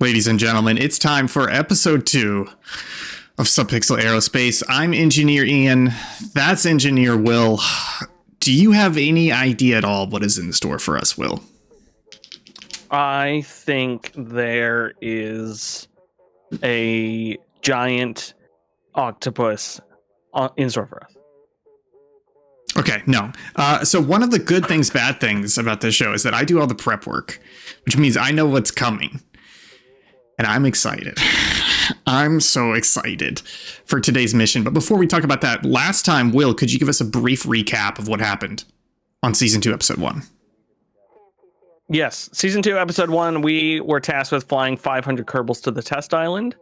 Ladies and gentlemen, it's time for episode 2 of Subpixel Aerospace. I'm Engineer Ian. That's Engineer Will. Do you have any idea at all what is in store for us, Will? I think there is a giant octopus in store for us. Okay, no. So one of the good things, bad things about this show is that I do all the prep work, which means I know what's coming. And I'm excited. I'm so excited for today's mission. But before we talk about that, last time, Will, could you give us a brief recap of what happened on Season 2, Episode 1? Yes. Season 2, Episode 1, we were tasked with flying 500 Kerbals to the test island.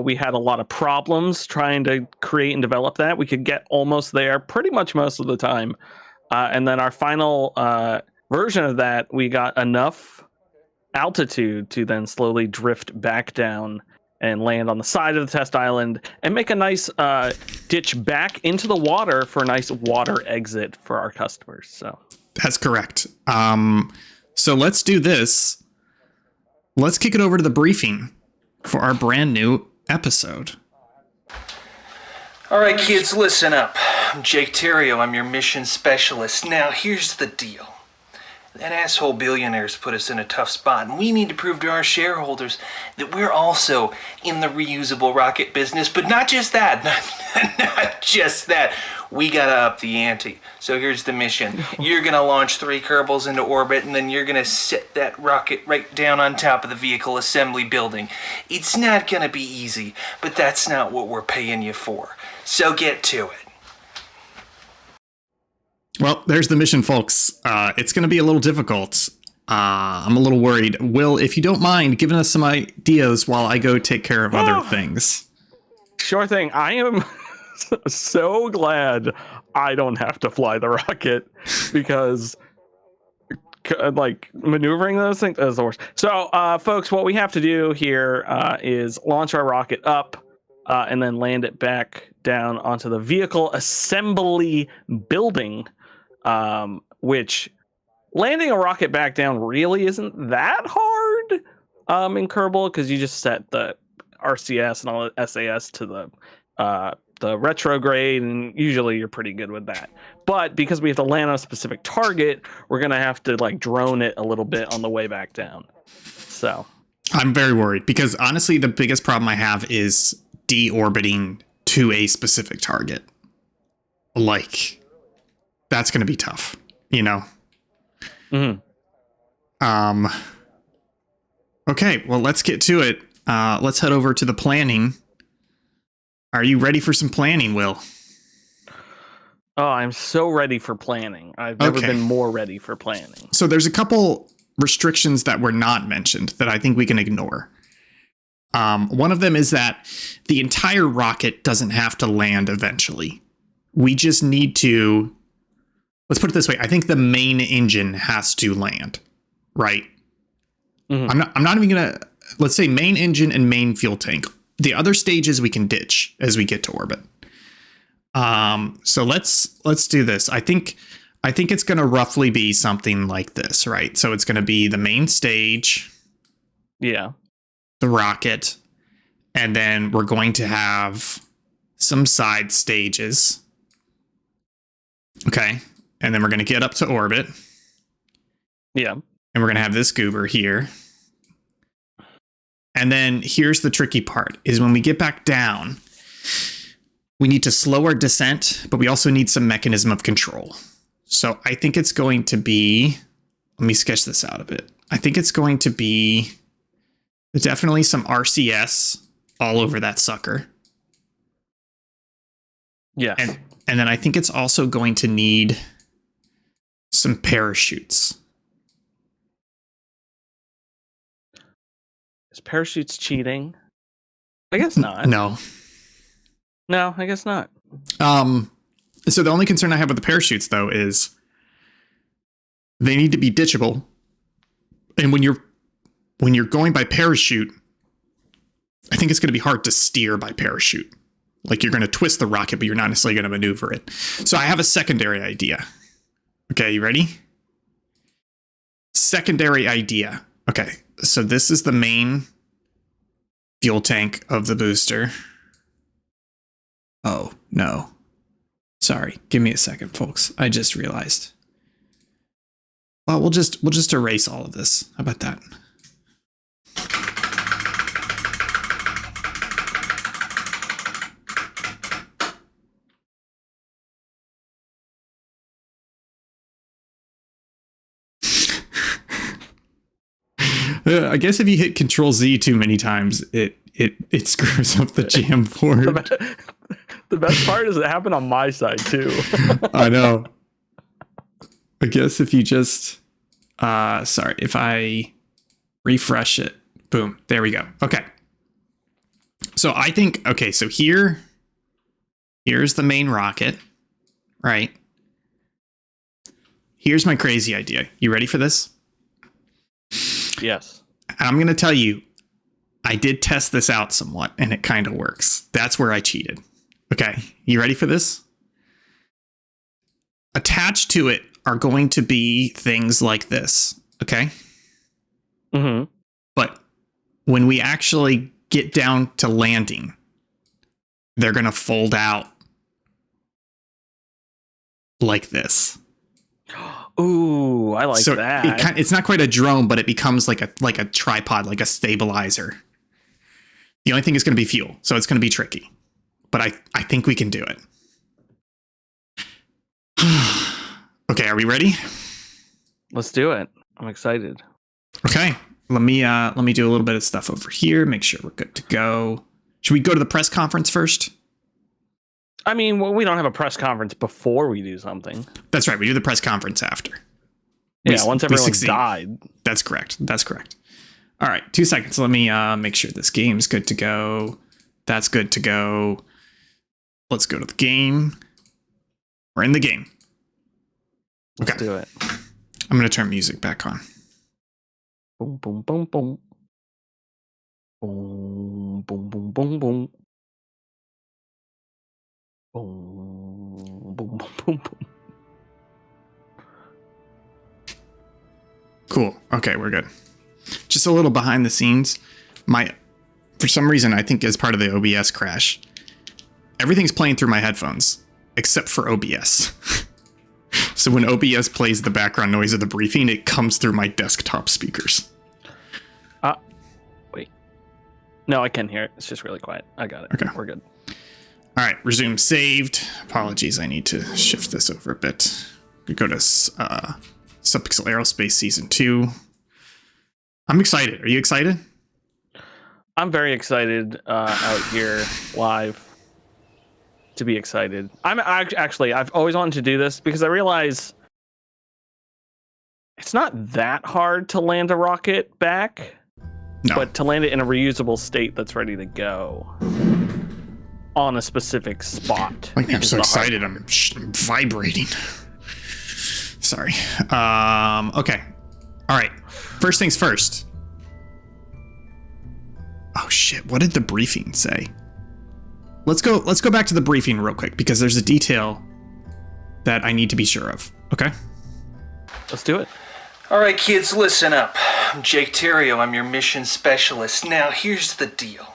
We had a lot of problems trying to create and develop that. We could get almost there pretty much most of the time. And then our final version of that, we got enough altitude to then slowly drift back down and land on the side of the test island and make a nice ditch back into the water for a nice water exit for our customers. So that's correct. So let's do this. Let's kick it over to the briefing for our brand new episode. All right, kids, listen up. I'm Jake Terrio. I'm your mission specialist. Now, here's the deal. That asshole billionaire's put us in a tough spot, and we need to prove to our shareholders that we're also in the reusable rocket business. But not just that. Not just that. We gotta up the ante. So here's the mission. You're gonna launch 3 Kerbals into orbit, and then you're gonna set that rocket right down on top of the vehicle assembly building. It's not gonna be easy, but that's not what we're paying you for. So get to it. Well, there's the mission, folks. It's going to be a little difficult. I'm a little worried. Will, if you don't mind giving us some ideas while I go take care of other things. Sure thing. I am so glad I don't have to fly the rocket because like maneuvering those things is the worst. So, folks, what we have to do here is launch our rocket up and then land it back down onto the vehicle assembly building. Which landing a rocket back down really isn't that hard in Kerbal, because you just set the RCS and all the SAS to the retrograde, and usually you're pretty good with that. But because we have to land on a specific target, we're gonna have to like drone it a little bit on the way back down. So I'm very worried because honestly, the biggest problem I have is deorbiting to a specific target. Like, that's going to be tough, you know? Mm-hmm. Okay, well, let's get to it. Let's head over to the planning. Are you ready for some planning, Will? Oh, I'm so ready for planning. I've never been more ready for planning. So there's a couple restrictions that were not mentioned that I think we can ignore. One of them is that the entire rocket doesn't have to land eventually. We just need to... Let's put it this way. I think the main engine has to land, right? Mm-hmm. I'm not even going to, let's say main engine and main fuel tank. The other stages we can ditch as we get to orbit. So let's do this. I think it's going to roughly be something like this, right? So it's going to be the main stage. Yeah. The rocket. And then we're going to have some side stages. Okay. And then we're going to get up to orbit. Yeah. And we're going to have this goober here. And then here's the tricky part, is when we get back down, we need to slow our descent, but we also need some mechanism of control. So I think it's going to be, let me sketch this out a bit. I think it's going to be definitely some RCS all over that sucker. Yes. And then I think it's also going to need some parachutes. Is parachutes cheating? I guess not. No, I guess not. So the only concern I have with the parachutes, though, is they need to be ditchable. And when you're going by parachute, I think it's going to be hard to steer by parachute. Like, you're going to twist the rocket, but you're not necessarily going to maneuver it. So I have a secondary idea. Okay, you ready? Secondary idea. Okay, so this is the main fuel tank of the booster. Oh, no. Sorry. Give me a second, folks. I just realized. Well, we'll just erase all of this. How about that? I guess if you hit Control Z too many times, it screws up the jam board. The best part is it happened on my side too. I know. I guess if you just sorry, if I refresh it, boom, there we go. Okay. So I think, okay, so here's the main rocket, right? Here's my crazy idea. You ready for this? Yes. I'm going to tell you, I did test this out somewhat, and it kind of works. That's where I cheated. Okay, you ready for this? Attached to it are going to be things like this, okay? Mm-hmm. But when we actually get down to landing, they're going to fold out like this. Ooh, I like that. It's not quite a drone, but it becomes like a tripod, like a stabilizer. The only thing is going to be fuel, so it's going to be tricky. But I think we can do it. Okay, are we ready? Let's do it. I'm excited. Okay, let me do a little bit of stuff over here. Make sure we're good to go. Should we go to the press conference first? I mean, we don't have a press conference before we do something. That's right. We do the press conference after. Once everyone's died. That's correct. All right, 2 seconds. Let me make sure this game's good to go. That's good to go. Let's go to the game. We're in the game. Let's do it. I'm going to turn music back on. Boom, boom, boom, boom. Boom, boom, boom, boom, boom. Boom, boom, boom, boom, boom. Cool. Okay, we're good. Just a little behind the scenes. For some reason, I think as part of the OBS crash, everything's playing through my headphones, except for OBS. So when OBS plays the background noise of the briefing, it comes through my desktop speakers. Wait. No, I can hear it. It's just really quiet. I got it. Okay. We're good. All right, resume saved. Apologies, I need to shift this over a bit. We go to Subpixel Aerospace Season 2. I'm excited. Are you excited? I'm very excited out here live to be excited. I've always wanted to do this because I realize it's not that hard to land a rocket back, but to land it in a reusable state that's ready to go on a specific spot. I'm so excited. I'm vibrating. Sorry. Okay. All right. First things first. Oh shit! What did the briefing say? Let's go back to the briefing real quick because there's a detail that I need to be sure of. Okay? Let's do it. All right, kids, listen up. I'm Jake Terrio. I'm your mission specialist. Now, here's the deal.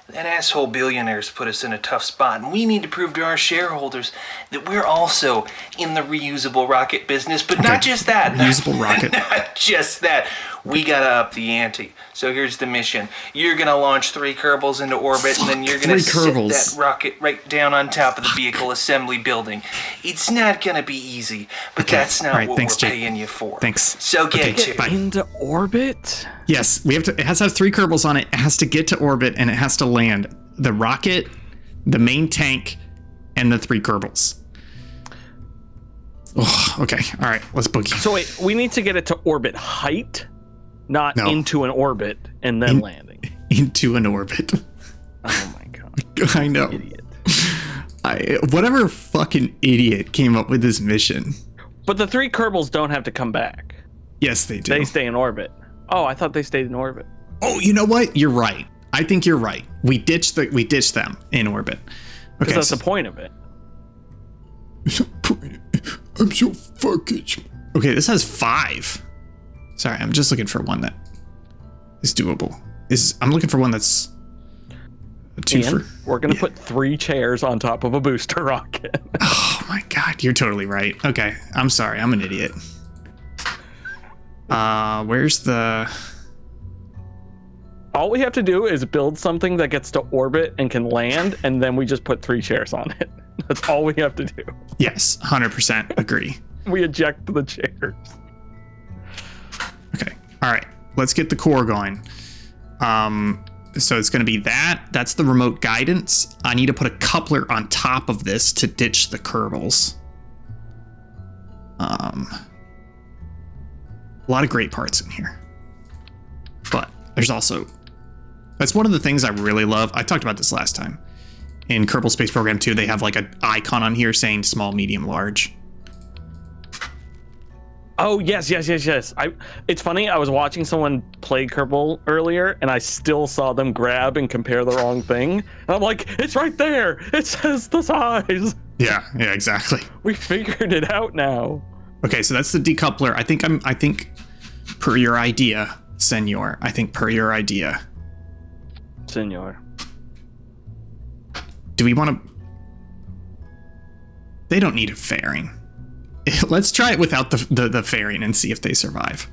That asshole billionaire's put us in a tough spot, and we need to prove to our shareholders that we're also in the reusable rocket business. But not just that. Reusable rocket. Not just that. We gotta up the ante. So here's the mission. You're gonna launch 3 Kerbals into orbit, and then you're gonna sit that rocket right down on top of the vehicle assembly building. It's not gonna be easy, but that's not what we're paying you for. Thanks. So get to it. Into orbit? Yes, we have to. It has to have 3 Kerbals on it. It has to get to orbit, and it has to land the rocket, the main tank, and the 3 Kerbals. Oh, okay. All right. Let's boogie. So wait, we need to get it to orbit height, not into an orbit and then landing. Into an orbit. Oh my god. I know. Idiot. Whatever fucking idiot came up with this mission. But the 3 Kerbals don't have to come back. Yes, they do. They stay in orbit. Oh, I thought they stayed in orbit. Oh, you know what? You're right. I think you're right. We ditched them in orbit. Okay, that's the point of it. I'm so fucking. Okay, this has 5. Sorry, I'm just looking for one that is doable. I'm looking for one that's A two Ian, for. we're gonna yeah. put 3 chairs on top of a booster rocket. Oh my god, you're totally right. Okay, I'm sorry, I'm an idiot. Where's the... All we have to do is build something that gets to orbit and can land, and then we just put 3 chairs on it. That's all we have to do. Yes, 100% agree. We eject the chairs. Okay, all right, let's get the core going. So it's going to be that. That's the remote guidance. I need to put a coupler on top of this to ditch the Kerbals. A lot of great parts in here. But there's also... That's one of the things I really love. I talked about this last time. In Kerbal Space Program 2, they have like an icon on here saying small, medium, large. Oh, yes. It's funny, I was watching someone play Kerbal earlier, and I still saw them grab and compare the wrong thing. And I'm like, it's right there! It says the size! Yeah, exactly. We figured it out now. Okay, so that's the decoupler. I think per your idea, senor. I think per your idea. Senor. Do we want to... They don't need a fairing. Let's try it without the fairing and see if they survive.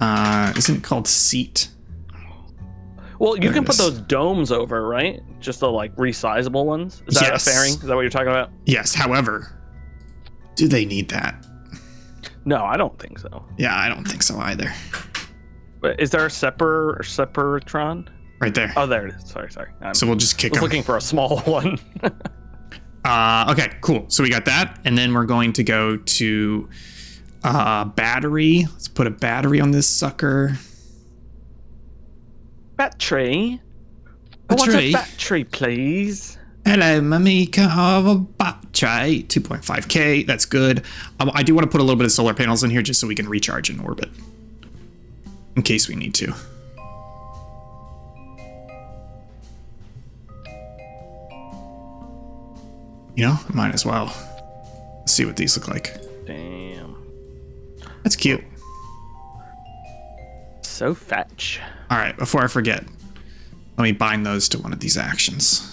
Isn't it called seat? Well, you There can it put is. those domes over, right? Just the like resizable ones. Is that Yes. a fairing? Is that what you're talking about? Yes, however, do they need that? No, I don't think so. Yeah, I don't think so either. But is there a Separatron? Right there. Oh, there it is. Sorry. So we'll just I kick was them. looking for a small one. Okay, cool. So we got that. And then we're going to go to battery. Let's put a battery on this sucker. Battery. I want Battery. a battery, please. Hello, mummy, can I have a battery? 2.5K, that's good. I do want to put a little bit of solar panels in here just so we can recharge in orbit. In case we need to. You know, might as well. Let's see what these look like. Damn. That's cute. So fetch. All right, before I forget, let me bind those to one of these actions.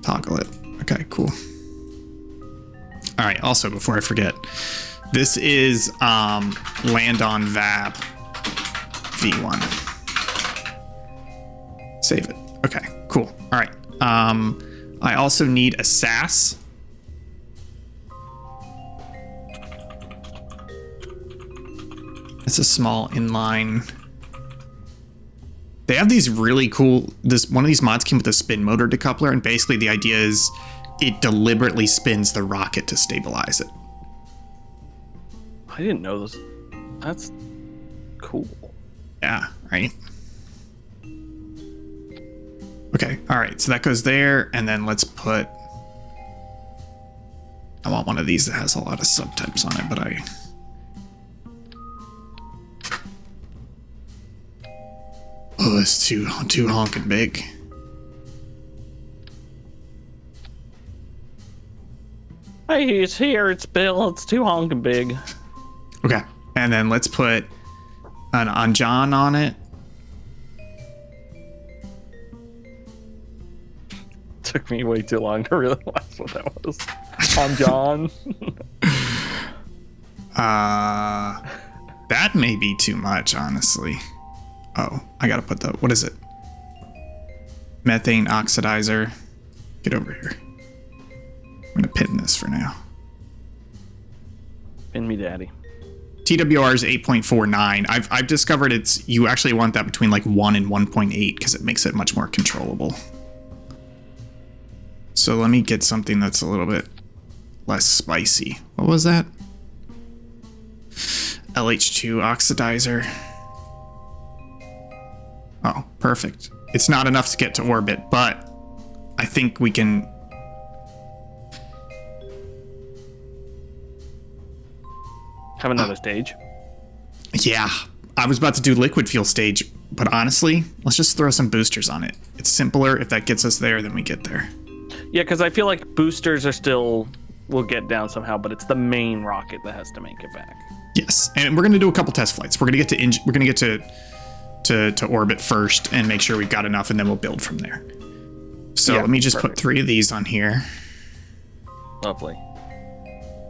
Toggle it. Okay, cool. All right, also, before I forget, this is land on VAB V1. Save it. Okay, cool. All right. I also need a SAS. It's a small inline. They have these really cool, one of these mods came with a spin motor decoupler, and basically the idea is it deliberately spins the rocket to stabilize it. I didn't know this. That's cool. Yeah, right? Okay, all right, so that goes there, and then let's put... I want one of these that has a lot of subtypes on it, but Oh, it's too honking big. Hey, it's here. It's Bill. It's too honking big. Okay, and then let's put an Anjan on it. Took me way too long to realize what that was. I'm John. That may be too much, honestly. Oh, I gotta put the, what is it? Methane oxidizer. Get over here. I'm gonna pin this for now. Pin me, daddy. TWR is 8.49. I've discovered you actually want that between like 1 and 1.8 because it makes it much more controllable. So let me get something that's a little bit less spicy. What was that? LH2 oxidizer. Oh, perfect. It's not enough to get to orbit, but I think we can... Have another stage. Yeah, I was about to do liquid fuel stage, but honestly, let's just throw some boosters on it. It's simpler. If that gets us there, then we get there. Yeah, because I feel like boosters are still... will get down somehow, but it's the main rocket that has to make it back. Yes, and we're gonna do a couple test flights. We're gonna get to to orbit first and make sure we've got enough, and then we'll build from there. So Yeah, let me just perfect. put 3 of these on here. Lovely.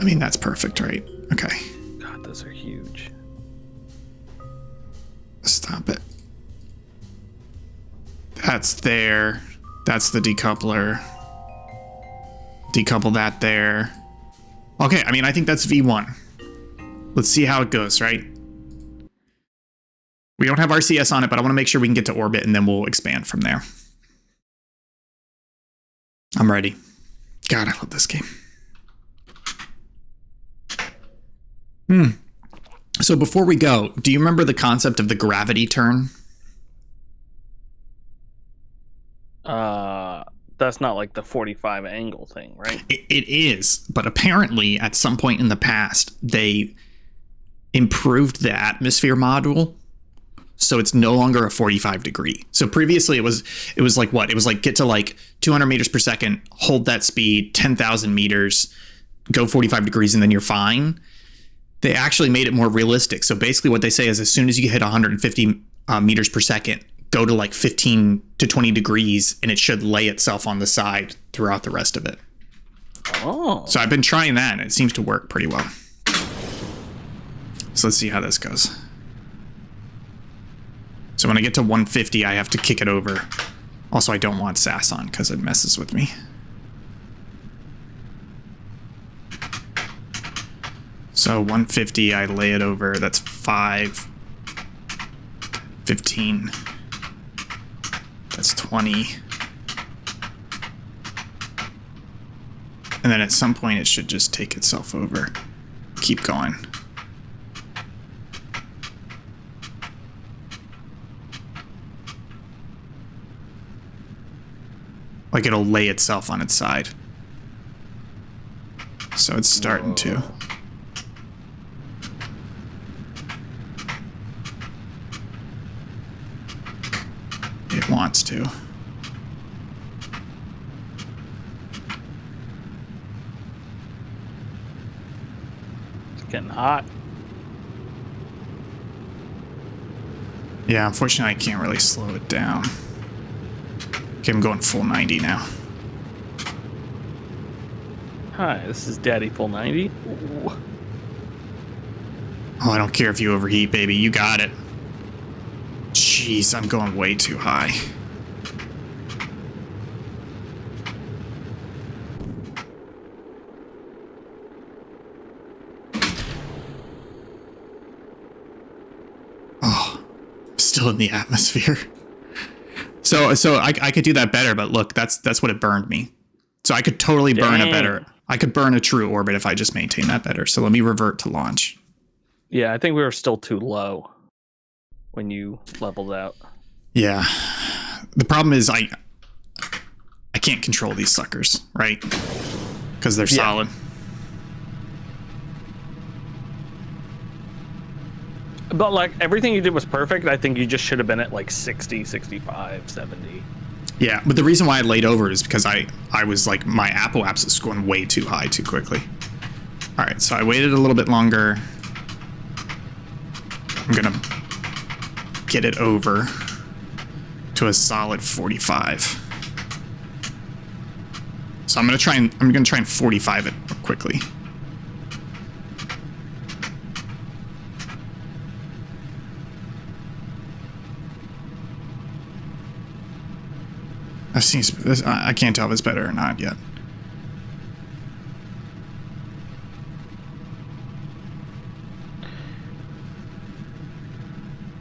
I mean, that's perfect, right? Okay. God, those are huge. Stop it. That's there. That's the decoupler. Decouple that there. Okay, I mean, I think that's V1. Let's see how it goes, right? We don't have RCS on it, but I want to make sure we can get to orbit, and then we'll expand from there. I'm ready. God, I love this game. So before we go, do you remember the concept of the gravity turn? That's not like the 45 angle thing, right? It is, but apparently at some point in the past, they improved the atmosphere module, so it's no longer a 45 degree. So previously it was like what? It was like get to like 200 meters per second, hold that speed, 10,000 meters, go 45 degrees, and then you're fine. They actually made it more realistic. So basically what they say is as soon as you hit 150 meters per second, go to like 15 to 20 degrees, and it should lay itself on the side throughout the rest of it. Oh. So I've been trying that, and it seems to work pretty well. So let's see how this goes. So when I get to 150, I have to kick it over. Also, I don't want SAS on because it messes with me. So 150, I lay it over. That's 5, 15. That's 20. And then at some point, it should just take itself over. Keep going. Like it'll lay itself on its side. So it's starting to. It wants to. It's getting hot. Yeah, unfortunately, I can't really slow it down. Okay, I'm going full 90 now. Hi, this is Daddy Full 90. Ooh. Oh, I don't care if you overheat, baby. You got it. Jeez, I'm going way too high. Oh, still in the atmosphere. So I could do that better, but look, that's what it burned me. So I could totally burn a better. I could burn a true orbit if I just maintain that better. So let me revert to launch. Yeah, I think we were still too low when you leveled out. Yeah. The problem is I can't control these suckers, right? Because they're solid. But like everything you did was perfect. I think you just should have been at like 60, 65, 70. Yeah, but the reason why I laid over is because I was like, my Apple apps is going way too high too quickly. All right, so I waited a little bit longer. I'm gonna get it over to a solid 45. So I'm gonna try and 45 it quickly. I can't tell if it's better or not yet.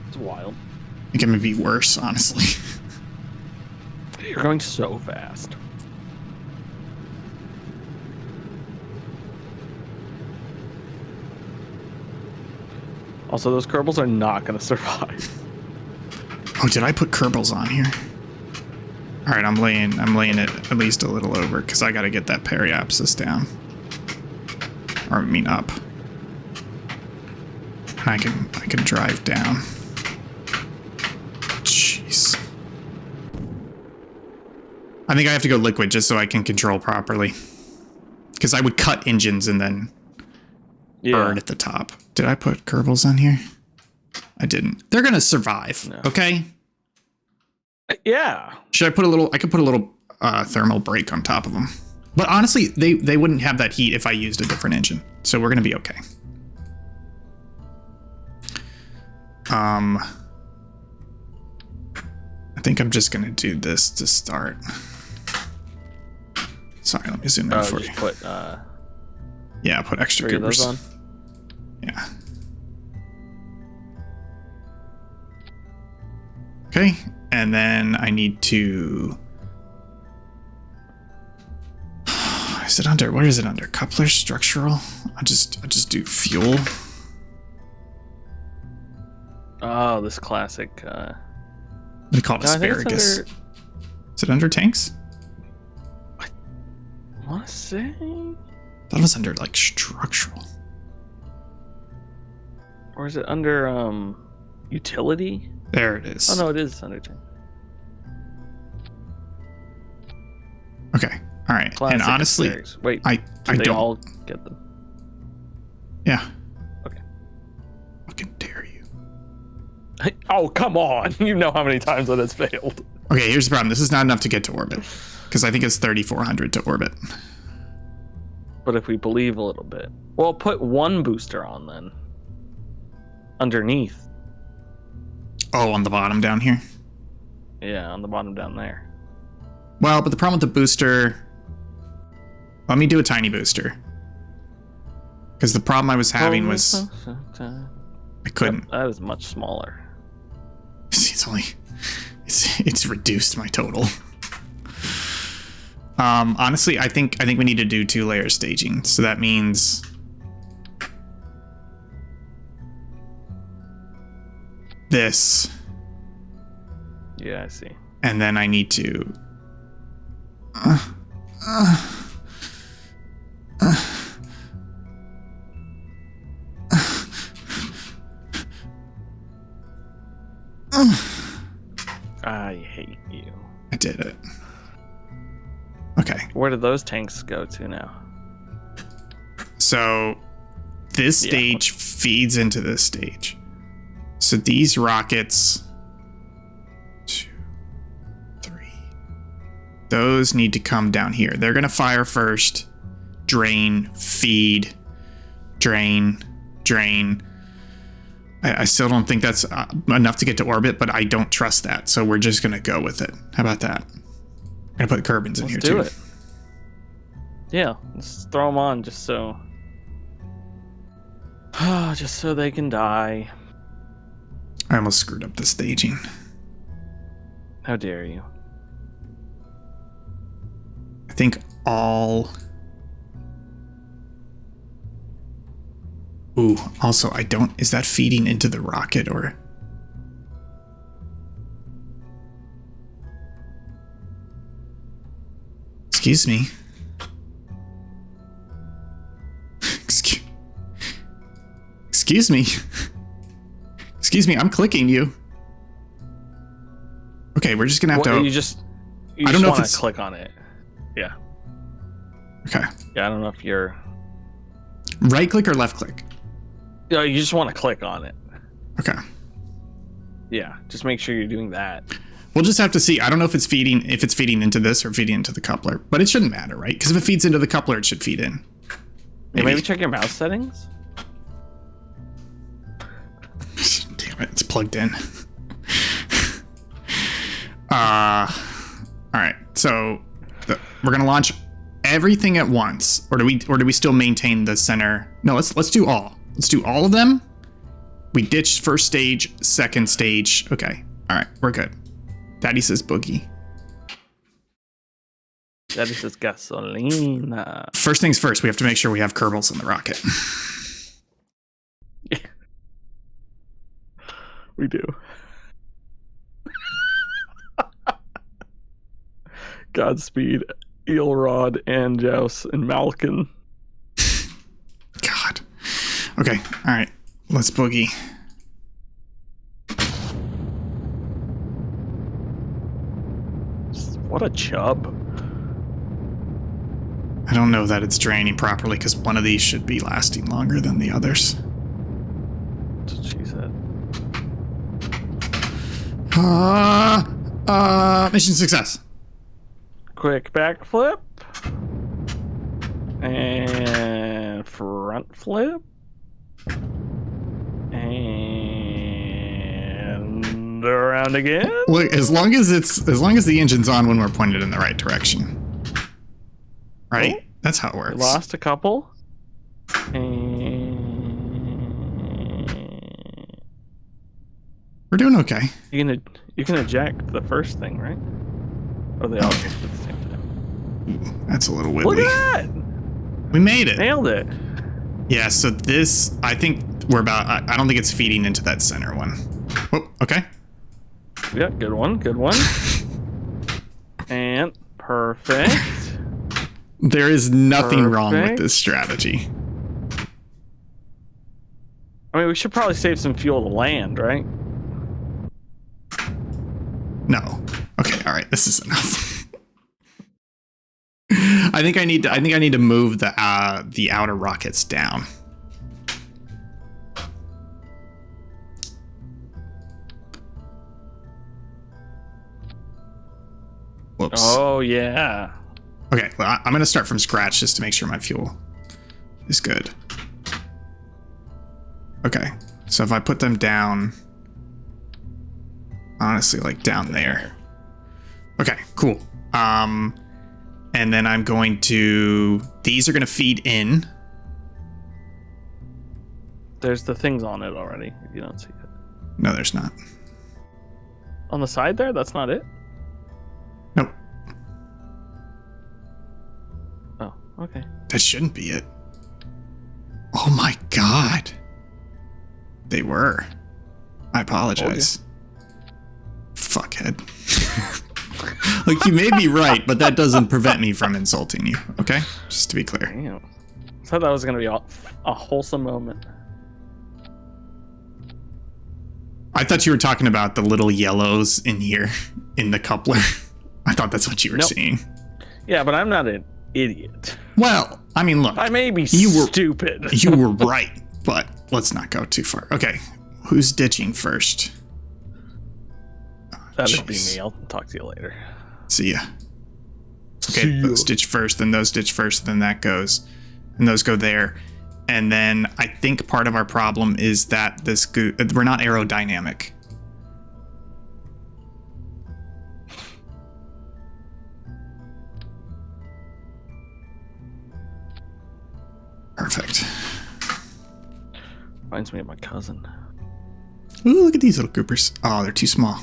It's wild. I think it may be worse, honestly. You're going so fast. Also, those Kerbals are not going to survive. Oh, did I put Kerbals on here? All right, I'm laying it at least a little over because I got to get that periapsis down, or I mean up. I can drive down. Jeez. I think I have to go liquid just so I can control properly, because I would cut engines and then burn at the top. Did I put Kerbals on here? I didn't. They're gonna survive. No. Okay. Yeah. Should I put a little? I could put a little thermal break on top of them. But honestly, they wouldn't have that heat if I used a different engine. So we're gonna be okay. I think I'm just gonna do this to start. Sorry, let me zoom in for you. Put Yeah, put extra 3 of those goobers. on. Yeah. Okay, and then I need to. Is it under? Where is it under? Coupler, structural. I just do fuel. Oh, this classic. They call it No, I think it's asparagus. under- Is it under tanks? I want to say. That was under like structural. Or is it under utility? There it is. Oh no, it is under tank. Okay. All right. Classic And honestly, asparagus. Wait, I they don't. all get them? Yeah. Okay. Fucking dare you. Oh, come on. You know how many times that has failed. Okay, here's the problem. This is not enough to get to orbit. Because I think it's 3,400 to orbit. But if we believe a little bit. Well, put 1 booster on then. Underneath. Oh, on the bottom down here? Yeah, on the bottom down there. Well, but the problem with the booster... Let me do a tiny booster. Because the problem I was having was... I couldn't. Yep, that is much smaller. See, it's only... It's reduced my total. Honestly, I think we need to do 2-layer staging. So that means... this. Yeah, I see. And then I need to... I hate you. I did it. Okay. Where did those tanks go to now? So this Yeah. stage feeds into this stage. So these rockets, 2, 3, those need to come down here. They're going to fire first, drain, feed, drain, drain. I still don't think that's enough to get to orbit, but I don't trust that. So we're just going to go with it. How about that? I'm going to put Kerbins in Let's here do too. it. Yeah, let's throw them on just so... just so they can die. I almost screwed up the staging. How dare you? I think all... Ooh, also, I don't... Is that feeding into the rocket or... Excuse me. Excuse me. Excuse me, I'm clicking you. Okay, we're just gonna have to... You just I don't know if want it's- to click on it. Yeah. Okay. Yeah, I don't know if you're... Right click or left click? Yeah, you just want to click on it. Okay. Yeah, just make sure you're doing that. We'll just have to see. I don't know if it's feeding into this or feeding into the coupler, but it shouldn't matter, right? Because if it feeds into the coupler, it should feed in. Yeah, maybe check your mouse settings. Damn it, it's plugged in. All right. So we're gonna launch everything at once, or do we still maintain the center? No, let's do all. Let's do all of them. We ditched first stage, second stage. Okay. All right, we're good. Daddy says boogie. That is just gasolina. First things first, we have to make sure we have Kerbals in the rocket. Yeah. We do. Godspeed, Eelrod, Anjous, and Malkin. God. Okay. All right. Let's boogie. What a chub. I don't know that it's draining properly because one of these should be lasting longer than the others. That's what she said. Mission success. Quick backflip. And front flip. And around again. Look, as long as the engine's on when we're pointed in the right direction. Right? Oh. That's how it works. We lost a couple. And We're doing okay. you can eject the first thing, right? Or they all eject at the same time. That's a little Look wibbly. at that! We made it. Nailed it. Yeah, so this, I think we're about, I don't think it's feeding into that center one. Oh, okay. Yeah, good one, good one. And perfect. There is nothing wrong with this strategy. I mean, we should probably save some fuel to land, right? No. Okay, all right, this is enough. I think I need to move the outer rockets down. Whoops. Oh yeah. Okay, well, I'm going to start from scratch just to make sure my fuel is good. Okay, so if I put them down, honestly, like down there. Okay, cool. And then I'm going to, these are going to feed in. There's the things on it already. You don't see it. No, there's not. On the side there, that's not it? Nope. Oh, okay. That shouldn't be it. Oh my God. They were. I apologize. Fuckhead. Like, you may be right, but that doesn't prevent me from insulting you, okay? Just to be clear. Damn. I thought that was going to be a wholesome moment. I thought you were talking about the little yellows in here, in the coupler. I thought that's what you were saying. Yeah, but I'm not an idiot. Well, I mean, look. I may be stupid. You were right, but let's not go too far. Okay, who's ditching first? That'll be me. I'll talk to you later. See ya. Okay, those ditch first, then those ditch first, then that goes. And those go there. And then I think part of our problem is that we're not aerodynamic. Perfect. Reminds me of my cousin. Ooh, look at these little goopers. Oh, they're too small.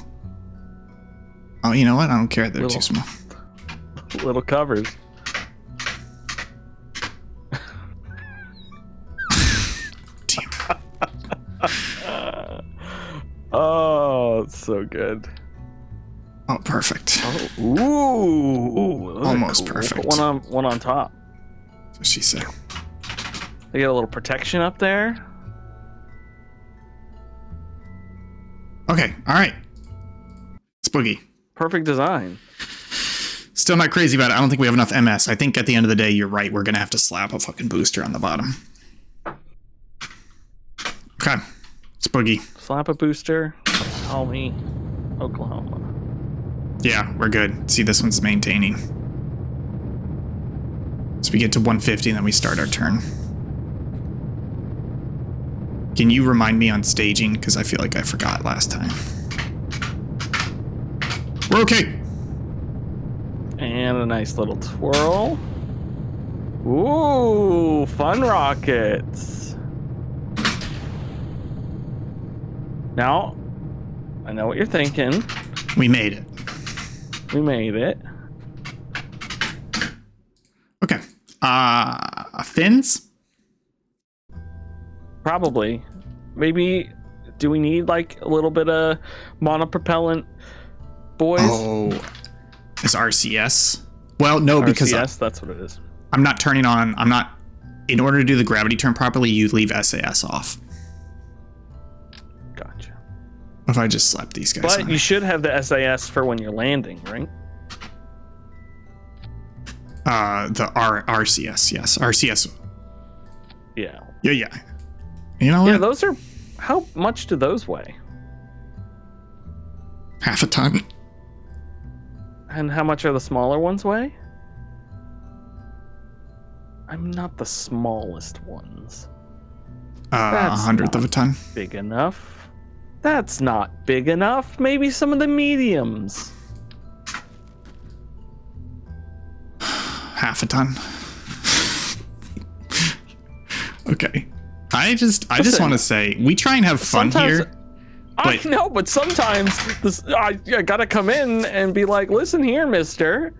Oh, you know what? I don't care. They're too small. Little covers. Damn. Oh, it's so good. Oh, perfect. Oh, ooh, Almost cool. perfect. Put one on top. That's what she said. They get a little protection up there. Okay, all right. It's Boogie. Perfect design. Still not crazy about it. I don't think we have enough MS. I think at the end of the day, you're right. We're going to have to slap a fucking booster on the bottom. Okay. It's Boogie. Slap a booster. Call me Oklahoma. Yeah, we're good. See, this one's maintaining. So we get to 150 and then we start our turn. Can you remind me on staging? Because I feel like I forgot last time. We're okay. And a nice little twirl. Ooh, fun rockets. Now, I know what you're thinking. We made it. We made it. Okay. Fins? Probably. Maybe, do we need like a little bit of monopropellant, boys? Oh, it's RCS? Well, no, because RCS, that's what it is. I'm not turning on, in order to do the gravity turn properly, you leave SAS off. Gotcha. If I just slap these guys But on. you should have the SAS for when you're landing, right? The RCS, yes. RCS. Yeah. Yeah. You know what? Yeah, those are... How much do those weigh? Half a ton. And how much are the smaller ones weigh? I'm not the smallest ones. A hundredth of a ton. Big enough. That's not big enough. Maybe some of the mediums. Half a ton. Okay. I just want to say we try and have fun here. I know, but sometimes I gotta come in and be like, listen here, mister.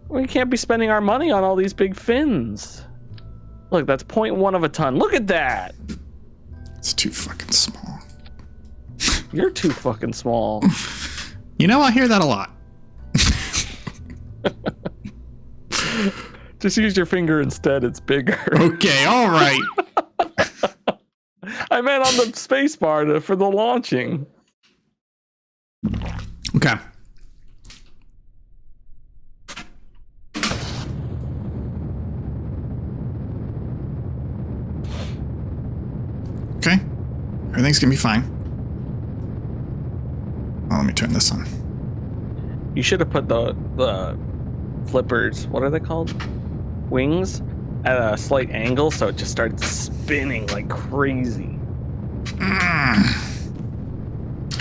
We can't be spending our money on all these big fins. Look, that's 0.1 of a ton. Look at that. It's too fucking small. You're too fucking small. You know, I hear that a lot. Just use your finger instead. It's bigger. Okay, all right. I meant on the space bar for the launching. Okay. Okay. Everything's gonna be fine. Oh, let me turn this on. You should have put the flippers, what are they called? Wings? At a slight angle so it just started spinning like crazy.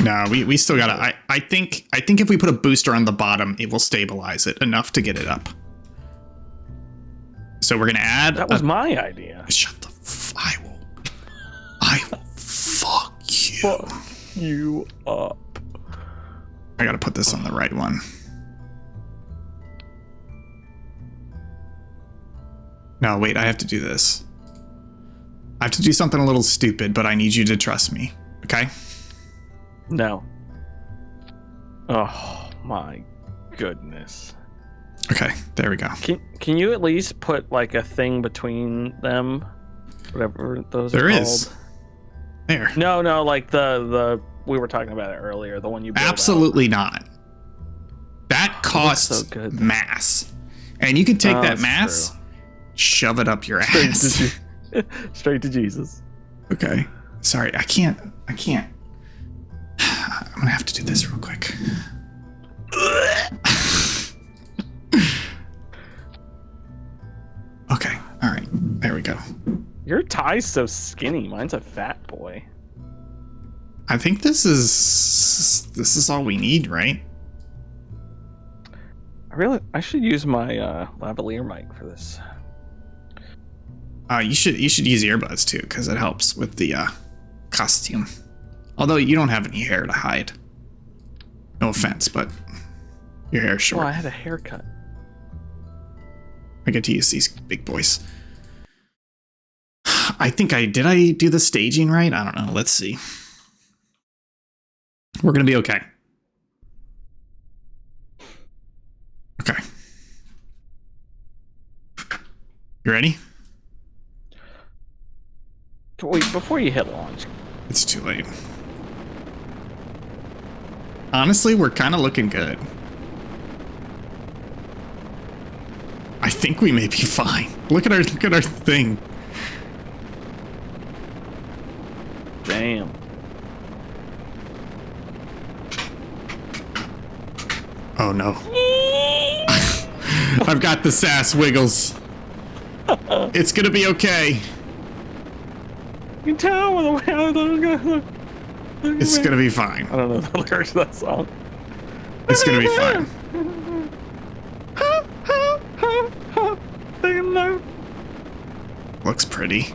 No, we still gotta. I think if we put a booster on the bottom, it will stabilize it enough to get it up. So we're gonna add. That was my idea. Shut the. I will fuck you. Fuck you up. I gotta put this on the right one. No, wait, I have to do this. I have to do something a little stupid, but I need you to trust me, okay? No. Oh my goodness. Okay, there we go. Can you at least put like a thing between them? Whatever those there are called. is. There. No, like the we were talking about it earlier, the one you built Absolutely not. That costs so mass. And you can take that that's mass, true. shove it up your ass. Straight to Jesus. Okay. Sorry, I can't. I'm gonna have to do this real quick. Okay, all right, there we go. Your tie's so skinny. Mine's a fat boy. I think this is all we need, right? I should use my lavalier mic for this. You should use earbuds too, because it helps with the costume. Although you don't have any hair to hide. No offense, but your hair's short. Oh, I had a haircut. I get to use these big boys. Did I do the staging right? I don't know. Let's see. We're gonna be okay. Okay. You ready? Wait, before you hit launch. It's too late. Honestly, we're kind of looking good. I think we may be fine. Look at our thing. Damn. Oh no. I've got the sass wiggles. It's gonna be okay. You can tell by the way I look. It's gonna be fine. I don't know the lyrics of that song. It's gonna be fine. Looks pretty.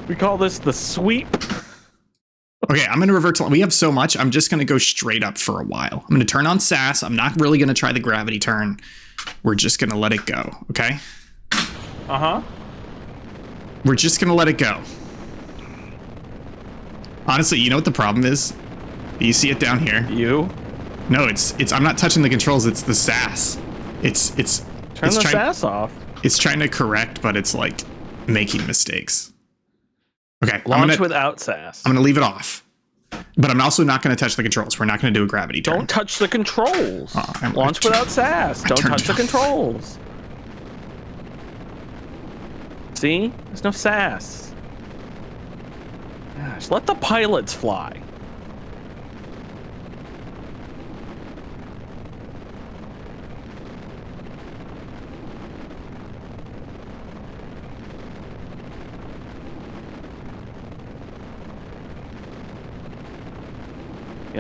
We call this the sweep. Okay, I'm gonna revert to. We have so much. I'm just gonna go straight up for a while. I'm gonna turn on SAS. I'm not really gonna try the gravity turn. We're just gonna let it go. Okay. We're just gonna let it go. Honestly, you know what the problem is? You see it down here? You? No, it's. I'm not touching the controls. It's the SAS. It's. Turn the SAS off. It's trying to correct, but it's like making mistakes. Okay. Launch without SAS. I'm gonna leave it off, but I'm also not gonna touch the controls. We're not gonna do a gravity turn. Don't touch the controls. Launch without SAS. Don't touch the controls. See? There's no SAS. Gosh, let the pilots fly.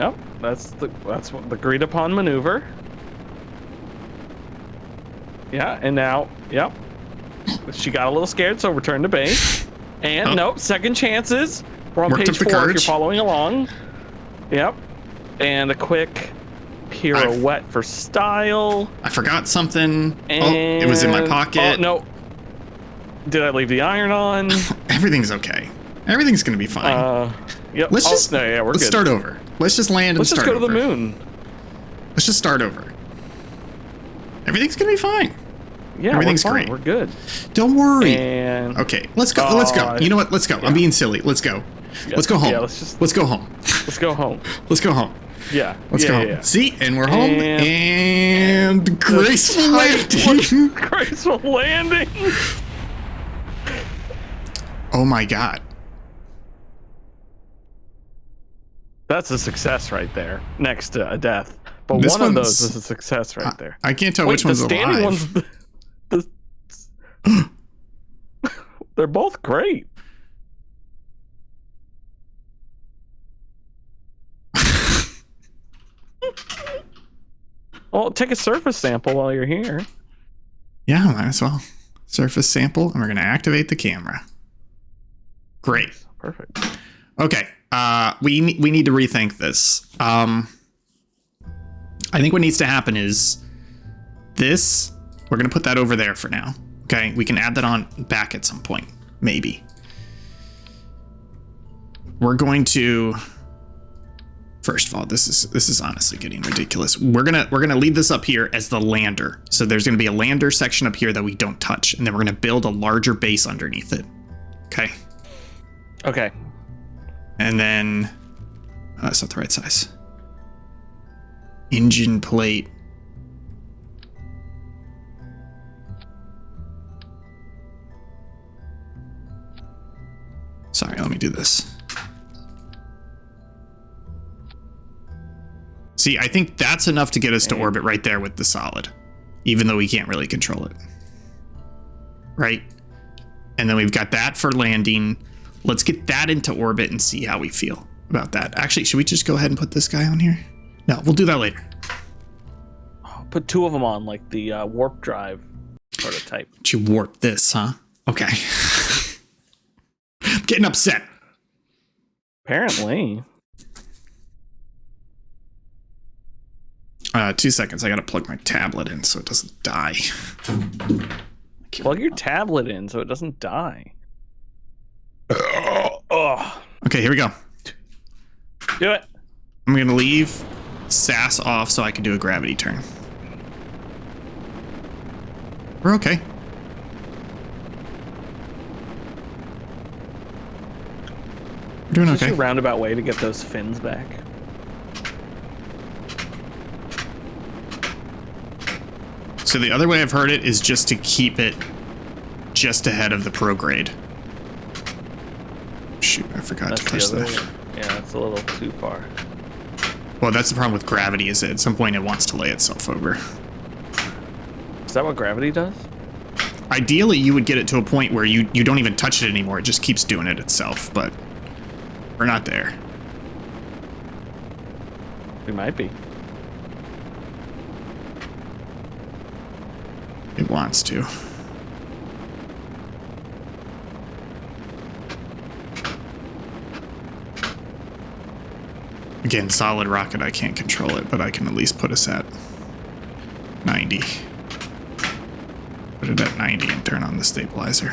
Yep, that's what the agreed upon maneuver. Yeah, and now, yep. She got a little scared, so return to base. And nope, second chances. We're on page 4 if you're following along. Yep. And a quick pirouette for style. I forgot something. And, it was in my pocket. Oh, no. Did I leave the iron on? Everything's okay. Everything's going to be fine. Yep. Let's just we're let's good. start over. Let's just land and start over. Let's just go to the moon. Let's just start over. Everything's going to be fine. Yeah, everything's we're fine. great. We're good. Don't worry. And okay, let's go. Let's go. You know what? Let's go. Yeah. I'm being silly. Let's go. Yeah. Let's go home. Yeah, let's go home. Let's go home. Let's go home. Yeah. Let's go home. Yeah. See, and we're home. And graceful landing. Graceful landing. Oh my god. That's a success right there, next to a death. But this one of those is a success right there. I can't tell which one's the standing alive. They're both great. Well, take a surface sample while you're here. Yeah, might as well. Surface sample, and we're going to activate the camera. Great. Perfect. Okay. We need to rethink this. I think what needs to happen is this. We're going to put that over there for now. Okay. We can add that on back at some point. Maybe. We're going to. First of all, this is honestly getting ridiculous. We're gonna leave this up here as the lander. So there's gonna be a lander section up here that we don't touch, and then we're gonna build a larger base underneath it. Okay. Okay. And then that's not the right size. Engine plate. Sorry, let me do this. See, I think that's enough to get us to orbit right there with the solid, even though we can't really control it. Right? And then we've got that for landing. Let's get that into orbit and see how we feel about that. Actually, should we just go ahead and put this guy on here? No, we'll do that later. Put 2 of them on, like the warp drive prototype. But you warped this, huh? Okay. I'm getting upset. Apparently. 2 seconds. I gotta plug my tablet in so it doesn't die. Plug your tablet in so it doesn't die. Okay, here we go. Do it. I'm gonna leave SAS off so I can do a gravity turn. We're okay. We're doing okay. Just a roundabout way to get those fins back. So the other way I've heard it is just to keep it just ahead of the prograde. Shoot, I forgot to push that. Yeah, that's a little too far. Well, that's the problem with gravity, is that at some point it wants to lay itself over. Is that what gravity does? Ideally, you would get it to a point where you don't even touch it anymore. It just keeps doing it itself, but we're not there. We might be. It wants to. Again, solid rocket, I can't control it, but I can at least put us at 90. Put it at 90 and turn on the stabilizer.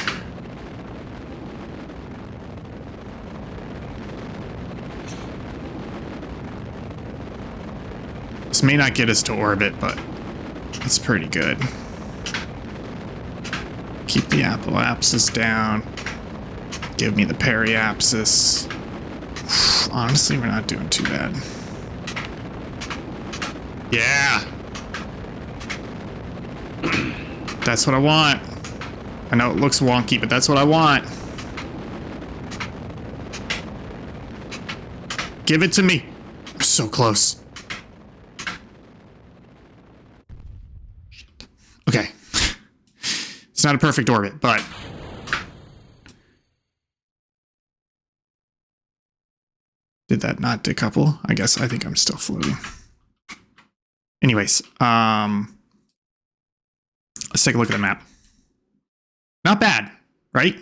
This may not get us to orbit, but it's pretty good. Keep the apoapsis down. Give me the periapsis. Honestly, we're not doing too bad. Yeah. That's what I want. I know it looks wonky, but that's what I want. Give it to me. We're so close. Okay. It's not a perfect orbit, but did did that not decouple? I think I'm still floating. Anyways, let's take a look at the map. Not bad, right?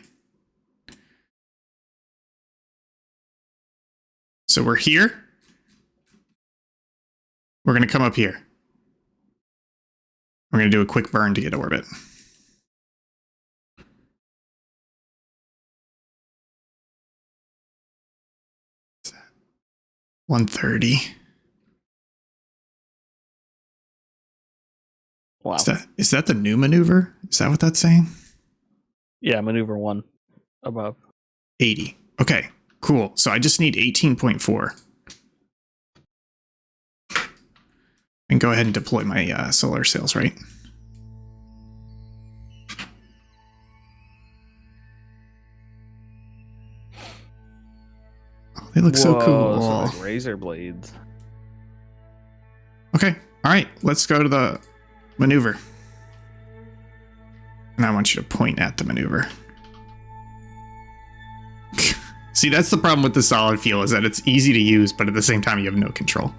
So we're here. We're going to come up here. We're going to do a quick burn to get to orbit. 130. Wow. Is that the new maneuver? Is that what that's saying? Yeah, maneuver 1 above. 80. Okay, cool. So I just need 18.4. And go ahead and deploy my solar sails, right? Oh, they look so cool. So like razor blades. Okay, all right. Let's go to the maneuver. And I want you to point at the maneuver. See, that's the problem with the solid fuel, is that it's easy to use, but at the same time, you have no control.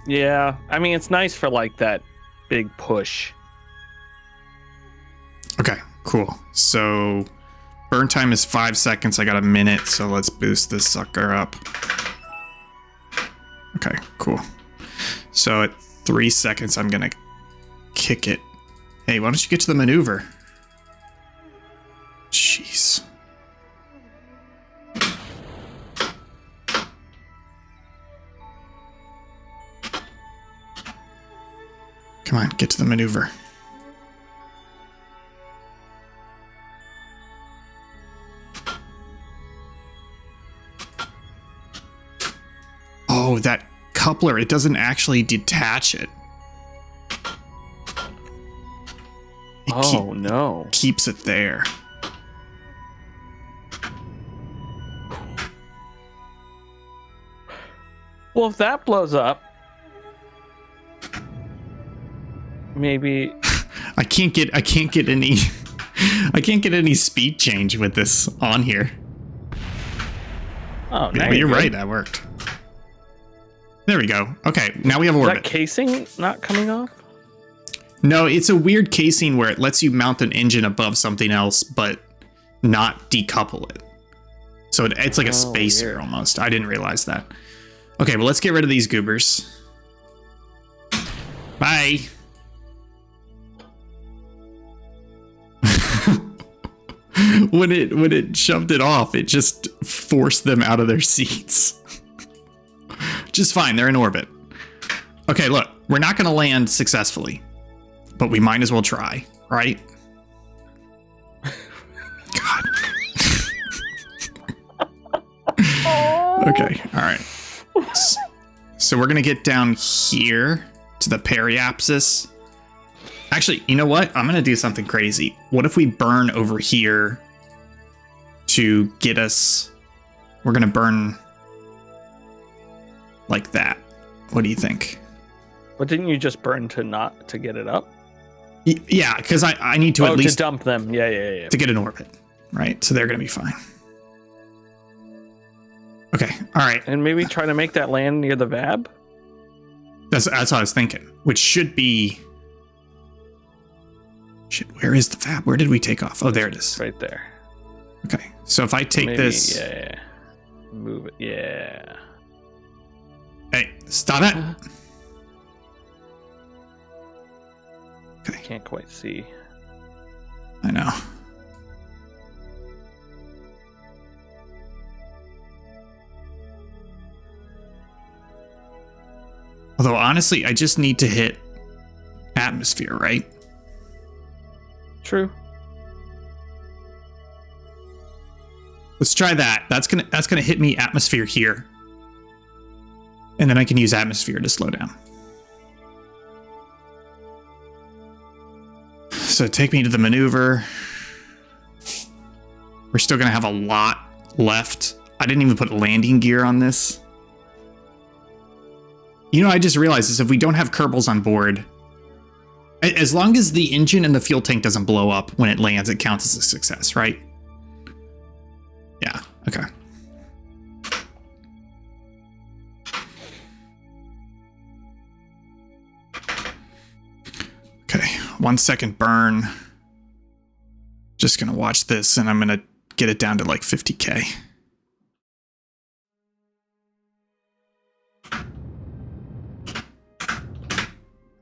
Yeah, I mean, it's nice for like that big push. Okay, cool. So burn time is 5 seconds. I got a minute, so let's boost this sucker up. Okay, cool. So at 3 seconds, I'm gonna kick it. Hey, why don't you get to the maneuver? Jeez. Come on, get to the maneuver. Oh, that coupler, it doesn't actually detach it. No. Keeps it there. Well, if that blows up, maybe I can't get any speed change with this on here. Oh, Yeah, you're right, that worked. There we go. Okay, now we have Is orbit. that casing not coming off? No, it's a weird casing where it lets you mount an engine above something else, but not decouple it. So it's like a spacer weird. almost. I didn't realize that. Okay, well, let's get rid of these goobers. Bye. When it shoved it off, it just forced them out of their seats. Just fine, they're in orbit. Okay, look, we're not going to land successfully, but we might as well try, right? God. Okay, all right. So we're going to get down here to the periapsis. Actually, you know what? I'm going to do something crazy. What if we burn over here to get us... We're going to burn like that. What do you think? But didn't you just burn to get it up? Yeah, because I need to at least... to dump them. Yeah. To get in orbit, right? So they're going to be fine. Okay, all right. And maybe try to make that land near the VAB? That's what I was thinking. Which should be... Shit, where is the VAB? Where did we take off? Oh, there it is. Right there. Okay, so if I take this... Yeah. Move it. Yeah. Hey, stop it! Okay. Can't quite see. I know. Although, honestly, I just need to hit atmosphere, right? True. Let's try that. That's gonna hit me atmosphere here. And then I can use atmosphere to slow down. So take me to the maneuver. We're still gonna have a lot left. I didn't even put landing gear on this. You know, I just realized is if we don't have Kerbals on board, as long as the engine and the fuel tank doesn't blow up when it lands, it counts as a success, right? Yeah, okay. 1 second burn. Just gonna watch this, and I'm gonna get it down to like 50K.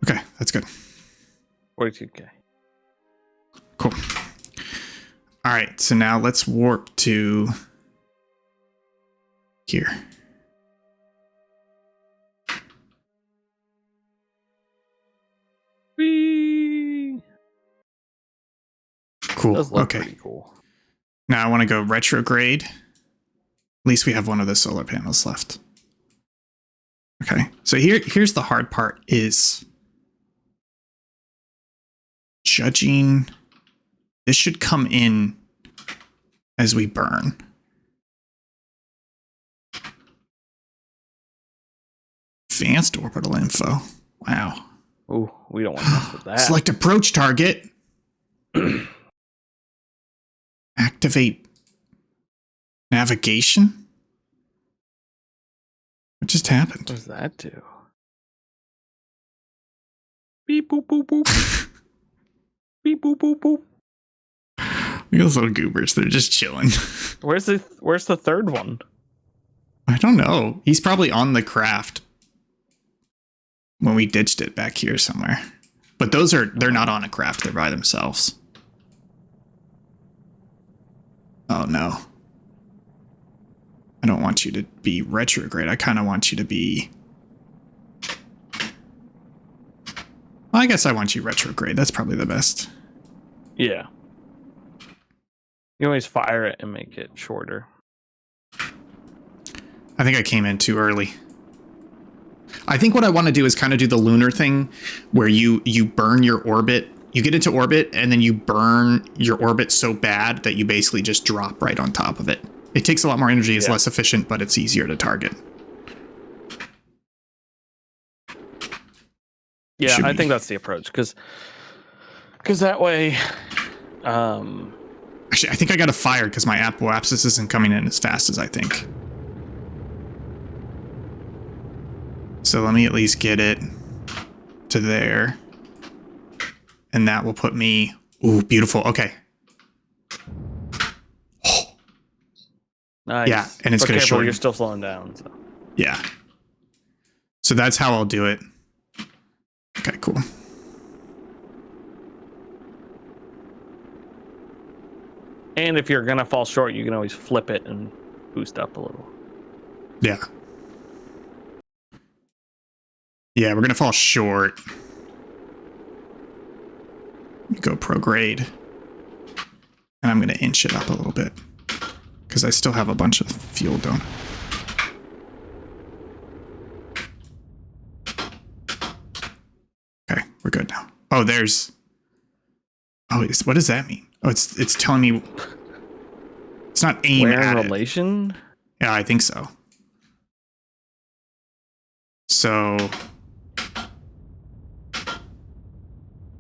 Okay, that's good. 42K. Cool. All right, so now let's warp to here. Whee! Cool. Does look Okay. pretty cool. Now I want to go retrograde. At least we have one of the solar panels left. Okay, so here's the hard part is judging. This should come in as we burn. Advanced orbital info. Wow. Ooh, we don't want to mess with that. Select approach target. Activate navigation. What just happened? What does that do? Beep boop boop boop. Beep boop boop boop. Those little goobers, they're just chilling. Where's the third one? I don't know. He's probably on the craft when we ditched it back here somewhere. But they're not on a craft, they're by themselves. Oh no. I don't want you to be retrograde. I kind of want you to be... Well, I guess I want you retrograde. That's probably the best. Yeah. You always fire it and make it shorter. I think I came in too early. I think what I want to do is kind of do the lunar thing where you burn your orbit. You get into orbit and then you burn your orbit so bad that you basically just drop right on top of it. It takes a lot more energy, it's less efficient, but it's easier to target. Yeah, I think that's the approach because that way. Actually, I think I got it fired because my apoapsis isn't coming in as fast as I think. So let me at least get it to there. And that will put me... Ooh, beautiful. Okay. Nice. Yeah, and it's going to shorten. You're still slowing down. So. Yeah. So that's how I'll do it. Okay, cool. And if you're gonna fall short, you can always flip it and boost up a little. Yeah. Yeah, we're going to fall short. Go prograde. And I'm going to inch it up a little bit. Because I still have a bunch of fuel, don't I? Okay, we're good now. Oh, there's... Oh, what does that mean? Oh, it's telling me... It's not aim Where at in it. relation? Yeah, I think so. So...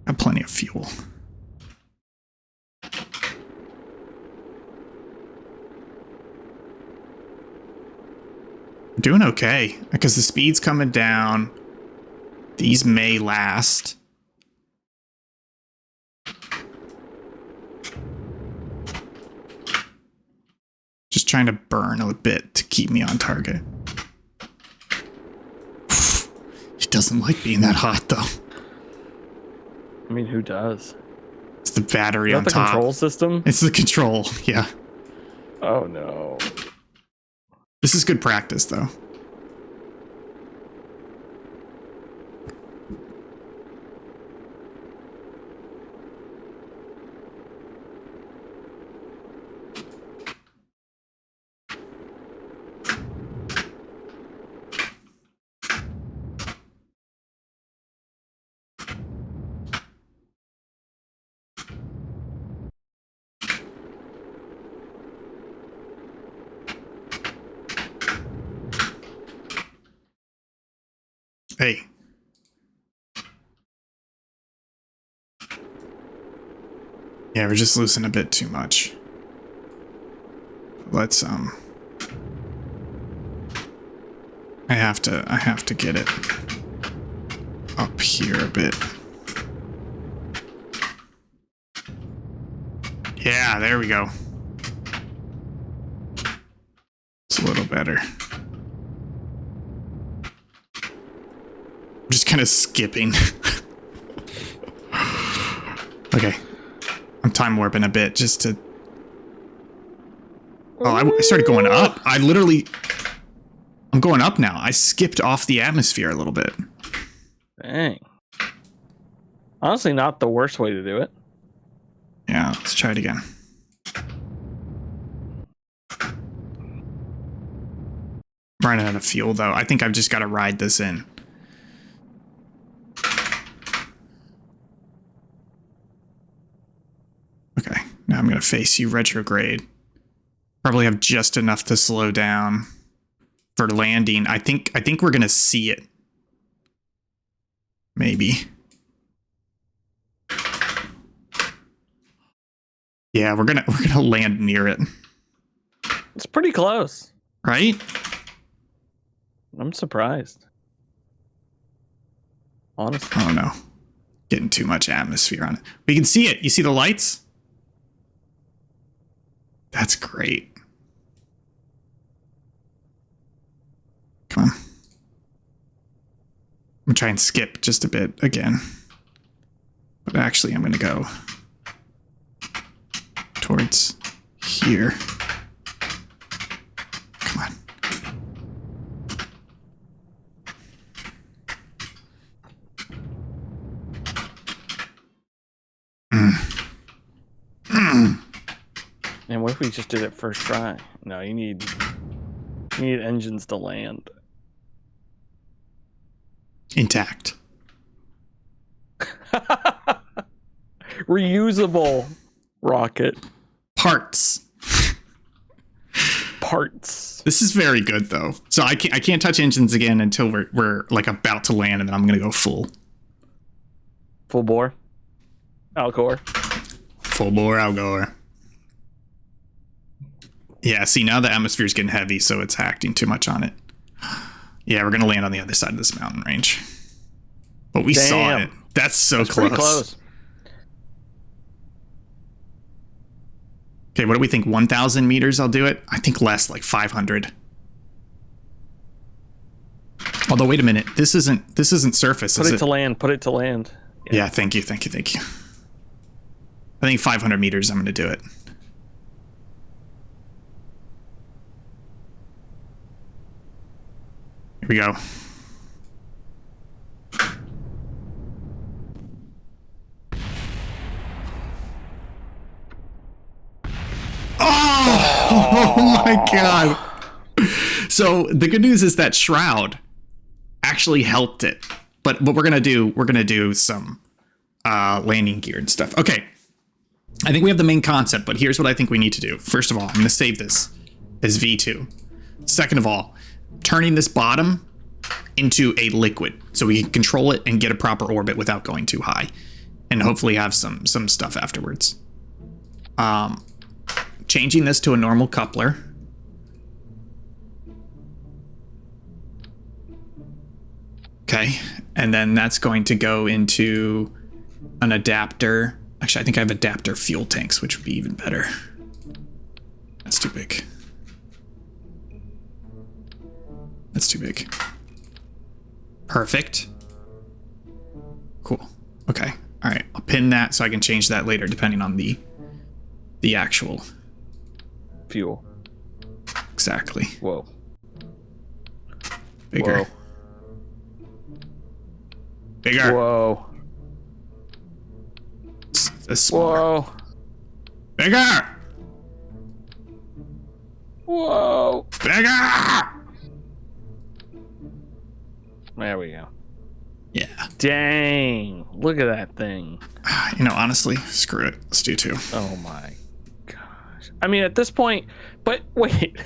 I have plenty of fuel. We're doing okay, because the speed's coming down. These may last. Just trying to burn a bit to keep me on target. It doesn't like being that hot, though. I mean, who does? It's the battery Is that on the top. control system? It's the control, yeah. Oh no. This is good practice, though. Hey. Yeah, we're just losing a bit too much. Let's I have to get it up here a bit. Yeah, there we go. It's a little better. I'm just kind of skipping. Okay. I'm time warping a bit just to... Oh, I started going up. I'm going up now. I skipped off the atmosphere a little bit. Dang. Honestly, not the worst way to do it. Yeah, let's try it again. Running out of fuel, though. I think I've just got to ride this in. Okay, now I'm going to face you retrograde. Probably have just enough to slow down for landing. I think we're going to see it. Maybe. Yeah, we're gonna land near it. It's pretty close. Right? I'm surprised. Honestly. Oh no. Getting too much atmosphere on it. We can see it. You see the lights? That's great. Come on. I'm gonna try and skip just a bit again. But actually I'm gonna go towards here. Come on. And what if we just did it first try? No, you need engines to land. Intact. Reusable rocket. Parts. This is very good though. So I can't touch engines again until we're like about to land, and then I'm gonna go full bore. Alcor. Full bore Algor. Yeah, see now the atmosphere's getting heavy, so it's acting too much on it. Yeah, we're gonna land on the other side of this mountain range. But we saw it. That's so close. Pretty close. Okay, what do we think? 1,000 meters, I'll do it? I think less, like 500. Although, wait a minute. This isn't surface, Put is it it? to land. Put it to land. Yeah, thank you. I think 500 meters, I'm going to do it. Here we go. Oh my god. So the good news is that Shroud actually helped it. But what we're gonna do some landing gear and stuff. Okay. I think we have the main concept, but here's what I think we need to do. First of all, I'm gonna save this as V2. Second of all, turning this bottom into a liquid so we can control it and get a proper orbit without going too high. And hopefully have some stuff afterwards. Changing this to a normal coupler. Okay, and then that's going to go into an adapter. Actually, I think I have adapter fuel tanks, which would be even better. That's too big. That's too big. Perfect. Cool. Okay. All right. I'll pin that so I can change that later depending on the actual fuel. Exactly. Whoa. Bigger. Whoa. Bigger. Whoa. It's smaller. Whoa. Bigger. Whoa. Bigger. There we go. Yeah. Dang. Look at that thing. You know, honestly, screw it. Let's do 2. Oh my gosh. I mean, at this point, but wait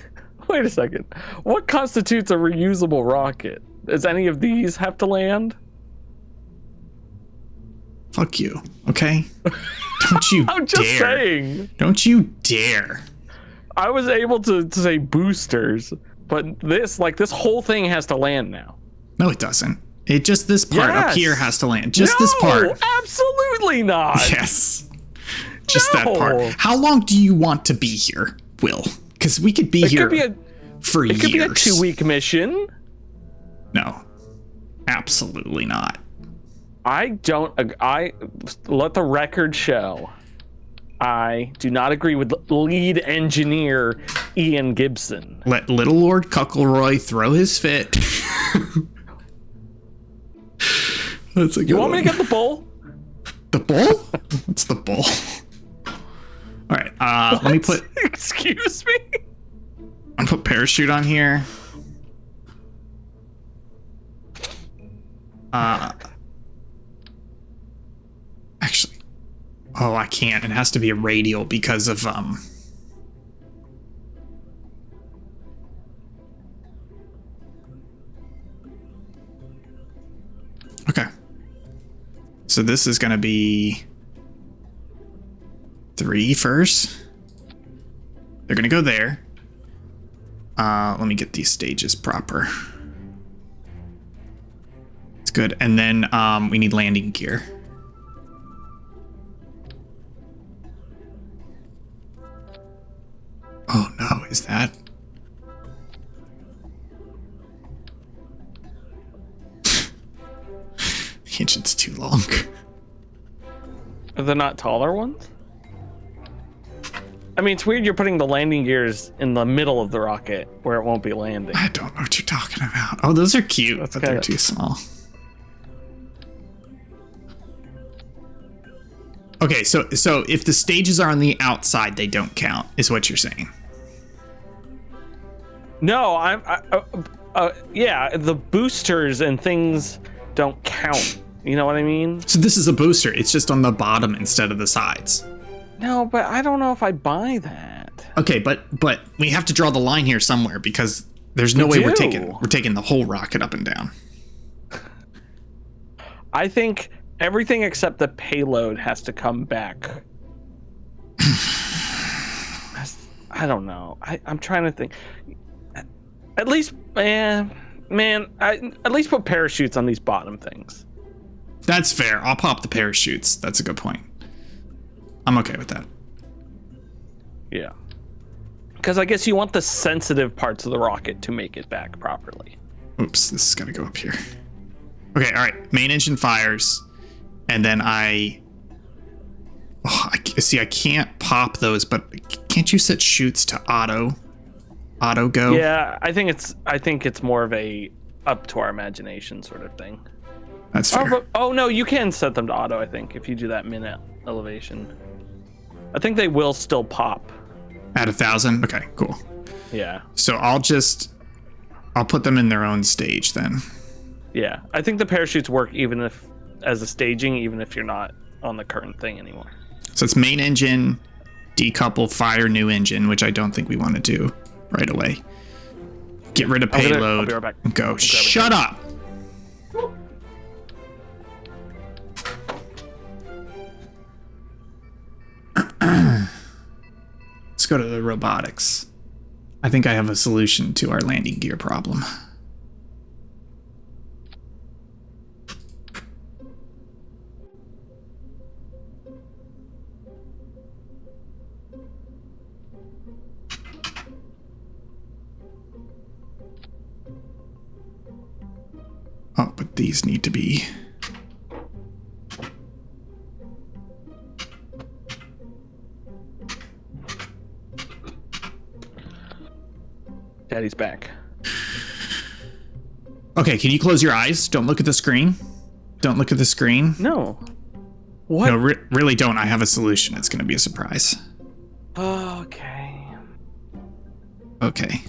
a second. What constitutes a reusable rocket? Does any of these have to land? Fuck you, okay? Don't you I'm just dare. saying. Don't you dare. I was able to say boosters, but this whole thing has to land now. No, it doesn't. It just this part up Yes. here has to land. Just this part. Absolutely not. Yes. Just that part. How long do you want to be here, Will? Because we could be here for years. It could be a 2-week mission. No, absolutely not. I let the record show. I do not agree with lead engineer Ian Gibson. Let Little Lord Cuckleroy throw his fit. That's a good You want one. me to get the bull? The bull? What's the bull? All right, let me put... Excuse me? I'm gonna put parachute on here. Actually, oh, I can't. It has to be a radial because of Okay. So this is gonna be 3 first. They're gonna go there. Let me get these stages proper. It's good. And then we need landing gear. Oh no, is that? The engine's too long. Are they not taller ones? I mean, it's weird you're putting the landing gears in the middle of the rocket where it won't be landing. I don't know what you're talking about. Oh, those are cute, but they're too small. Okay, so if the stages are on the outside, they don't count, is what you're saying. No, yeah, the boosters and things don't count. You know what I mean? So this is a booster. It's just on the bottom instead of the sides. No, but I don't know if I buy that. Okay, but we have to draw the line here somewhere because there's no way we're taking the whole rocket up and down. I think everything except the payload has to come back. I don't know. I'm trying to think. At least, at least put parachutes on these bottom things. That's fair. I'll pop the parachutes. That's a good point. I'm okay with that. Yeah. Because I guess you want the sensitive parts of the rocket to make it back properly. Oops, this is got to go up here. Okay, all right. Main engine fires. And then I can't pop those, but can't you set chutes to auto go? Yeah, I think it's more of a up to our imagination sort of thing. That's fair. Oh no, you can set them to auto, I think, if you do that minute elevation. I think they will still pop. At 1,000? Okay, cool. Yeah. So I'll put them in their own stage then. Yeah. I think the parachutes work even if as a staging, even if you're not on the current thing anymore. So it's main engine, decouple, fire new engine, which I don't think we want to do right away. Get rid of payload. I'll be right back. And go. Shut up! Let's go to the robotics. I think I have a solution to our landing gear problem. Oh, but these need to be... Daddy's back. Okay, can you close your eyes? Don't look at the screen. Don't look at the screen. No. What? No, really don't. I have a solution. It's going to be a surprise. Okay. Okay.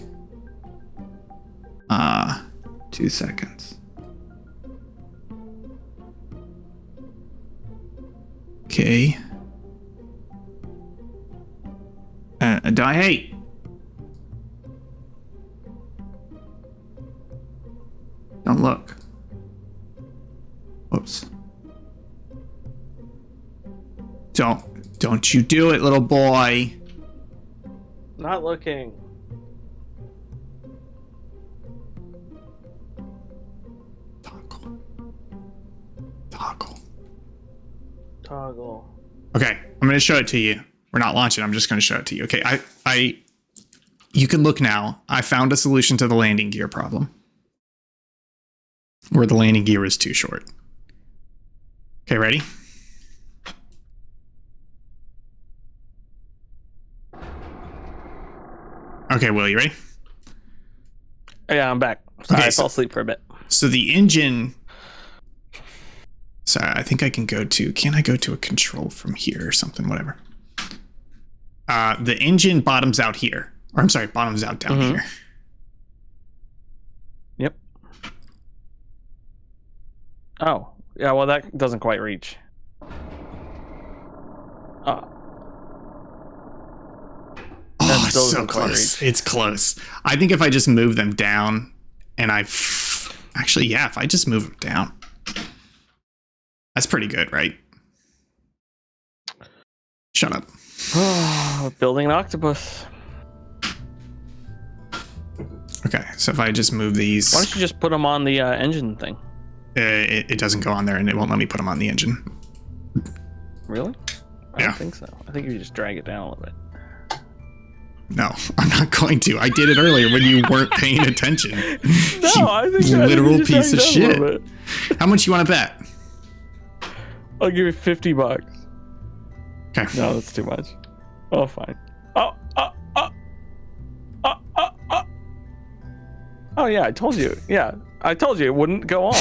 2 seconds. Okay. Hey! Don't look. Whoops. Don't you do it, little boy. Not looking. Toggle. Toggle. Okay, I'm going to show it to you. We're not launching. I'm just going to show it to you. Okay, you can look now. I found a solution to the landing gear problem. Where the landing gear is too short. Okay, ready? Okay, Will, you ready? Yeah, I'm back. Sorry, Okay, I fell asleep for a bit. So the engine... Sorry, I think I can go to... Can I go to a control from here or something? Whatever. The engine bottoms out here. Or I'm sorry, bottoms out down here. Yep. Oh, yeah, well, that doesn't quite reach. Oh, still it's so doesn't quite close. reach. It's close. I think if I just move them down and actually, yeah, if I just move them down, that's pretty good, right? Shut up. Building an octopus. Okay, so if I just move these, Why don't you just put them on the engine thing? it doesn't go on there and it won't let me put them on the engine. Really? I Yeah. don't think so. I think you just drag it down a little bit. No, I'm not going to. I did it earlier when you weren't paying attention. No, I think literal you just piece of drag it down a shit. little bit. How much you want to bet? I'll give you $50. Okay. No, that's too much. Oh, fine. Oh, yeah, I told you. Yeah, I told you it wouldn't go on.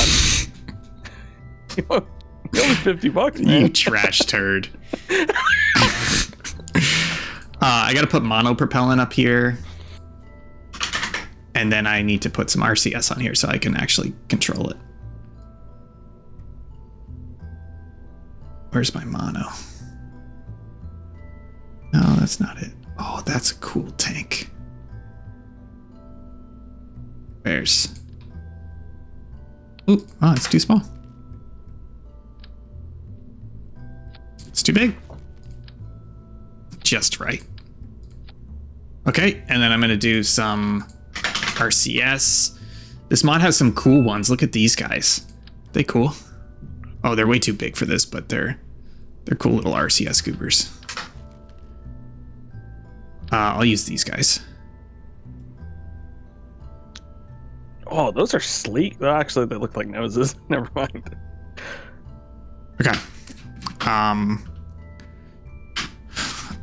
You owe me $50, man. You trash turd. I got to put mono propellant up here. And then I need to put some RCS on here so I can actually control it. Where's my mono? No, that's not it. Oh, that's a cool tank. Where's... Ooh, oh, it's too small. It's too big. Just right. Okay, and then I'm going to do some RCS. This mod has some cool ones. Look at these guys. They cool? Oh, they're way too big for this, but they're cool little RCS goobers. I'll use these guys. Oh, those are sleek. Well, actually, they look like noses. Never mind. Okay.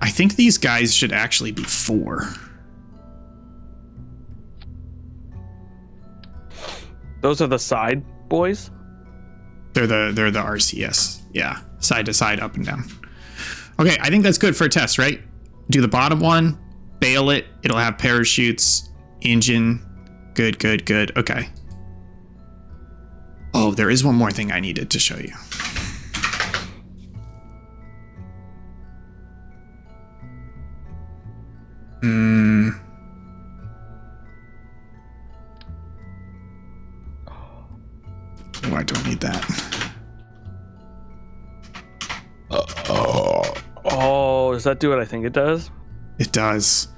I think these guys should actually be 4. Those are the side boys? They're the RCS. Yeah. Side to side, up and down. Okay, I think that's good for a test, right? Do the bottom one, bail it, it'll have parachutes, engine. Good, good, good. Okay. Oh, there is one more thing I needed to show you. Oh, I don't need that. Oh, does that do what I think it does? It does.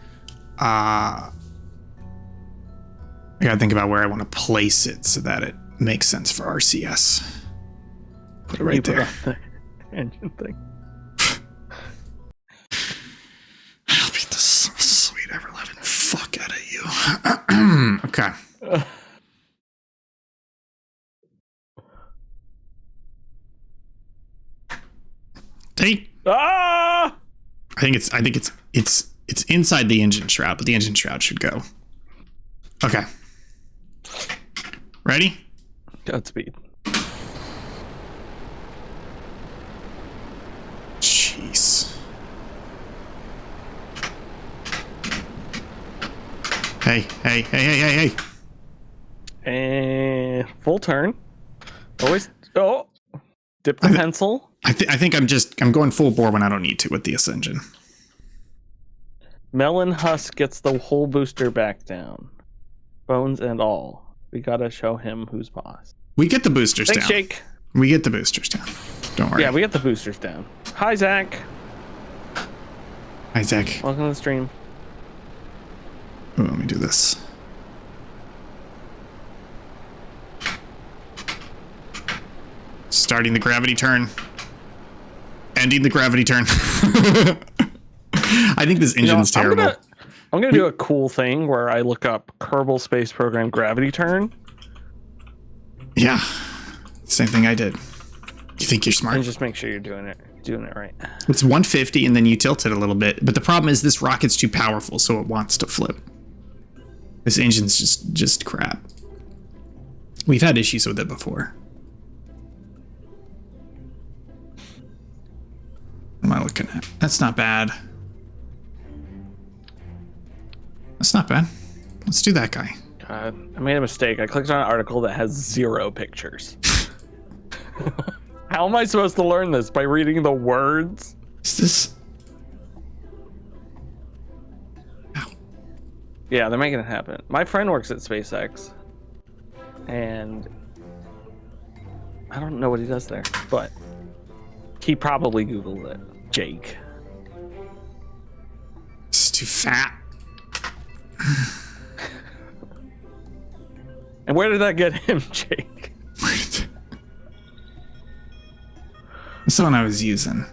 I gotta think about where I want to place it so that it makes sense for RCS. Put it right there. Put on the engine thing. I'll beat the sweet ever-loving fuck out of you. Okay. Take. Ah! I think it's inside the engine shroud, but the engine shroud should go. Okay. Ready? Godspeed. Jeez. Hey. And full turn. Always. Oh, dip the pencil. I think I'm going full bore when I don't need to with this engine. Melon Husk gets the whole booster back down. Bones and all. We gotta show him who's boss. We get the boosters Thanks, down. Jake. We get the boosters down. Don't worry. Yeah, we get the boosters down. Hi, Zach. Hi, Zach. Welcome to the stream. Ooh, let me do this. Starting the gravity turn. ending the gravity turn. I think this engine's terrible. I'm gonna do a cool thing where I look up Kerbal Space Program gravity turn. Yeah, same thing I did. You think you're smart? And just make sure you're doing it right. It's 150, and then you tilt it a little bit. But the problem is this rocket's too powerful, so it wants to flip. This engine's just crap. We've had issues with it before. What am I looking at? That's not bad. That's not bad. Let's do that guy. God, I made a mistake. I clicked on an article that has 0 pictures. How am I supposed to learn this? By reading the words? Is this... Ow. Yeah, they're making it happen. My friend works at SpaceX, and I don't know what he does there, but he probably Googled it. Jake. It's too fat. And where did that get him, Jake? Wait. This one I was using.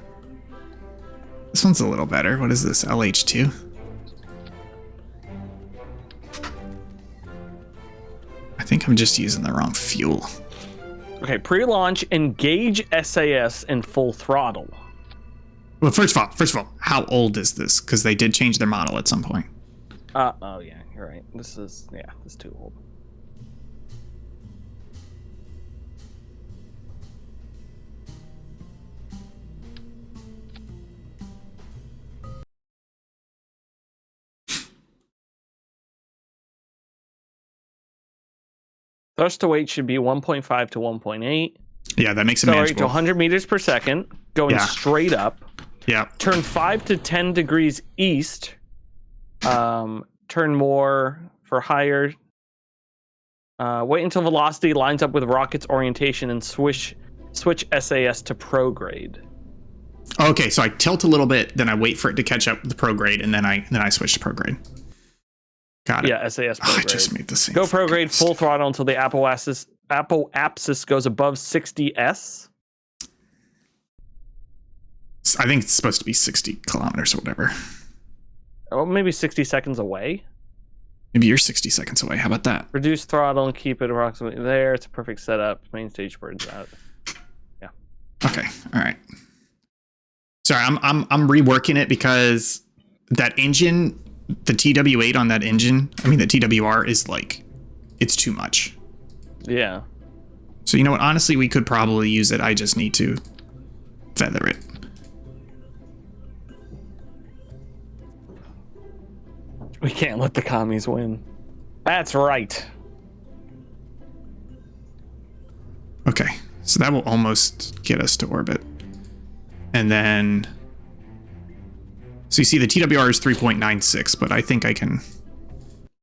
This one's a little better. What is this? LH2? I think I'm just using the wrong fuel. Okay, pre-launch, engage SAS in full throttle. Well, first of all, how old is this? Because they did change their model at some point. Oh yeah, you're right. This is too old. Thrust to weight should be 1.5 to 1.8. Yeah, that makes it Accelerate to manageable. 100 meters per second, going straight up. Yeah. Turn 5 to 10 degrees east. Turn more for higher. Wait until velocity lines up with rocket's orientation and switch SAS to prograde. Okay, so I tilt a little bit, then I wait for it to catch up with the prograde, and then I switch to prograde. Got it. Yeah, SAS prograde. I just made the same. Go prograde full throttle until the Apple axis goes above 60s. I think it's supposed to be 60 kilometers or whatever. Oh, maybe 60 seconds away. Maybe you're 60 seconds away. How about that? Reduce throttle and keep it approximately there. It's a perfect setup. Main stage bird's out. Yeah. Okay. All right. Sorry, I'm reworking it because that engine, the TW8 on that engine, I mean the TWR is like, it's too much. Yeah. So you know what? Honestly, we could probably use it. I just need to feather it. We can't let the commies win. That's right. Okay, so that will almost get us to orbit. And then... So you see the TWR is 3.96, but I think I can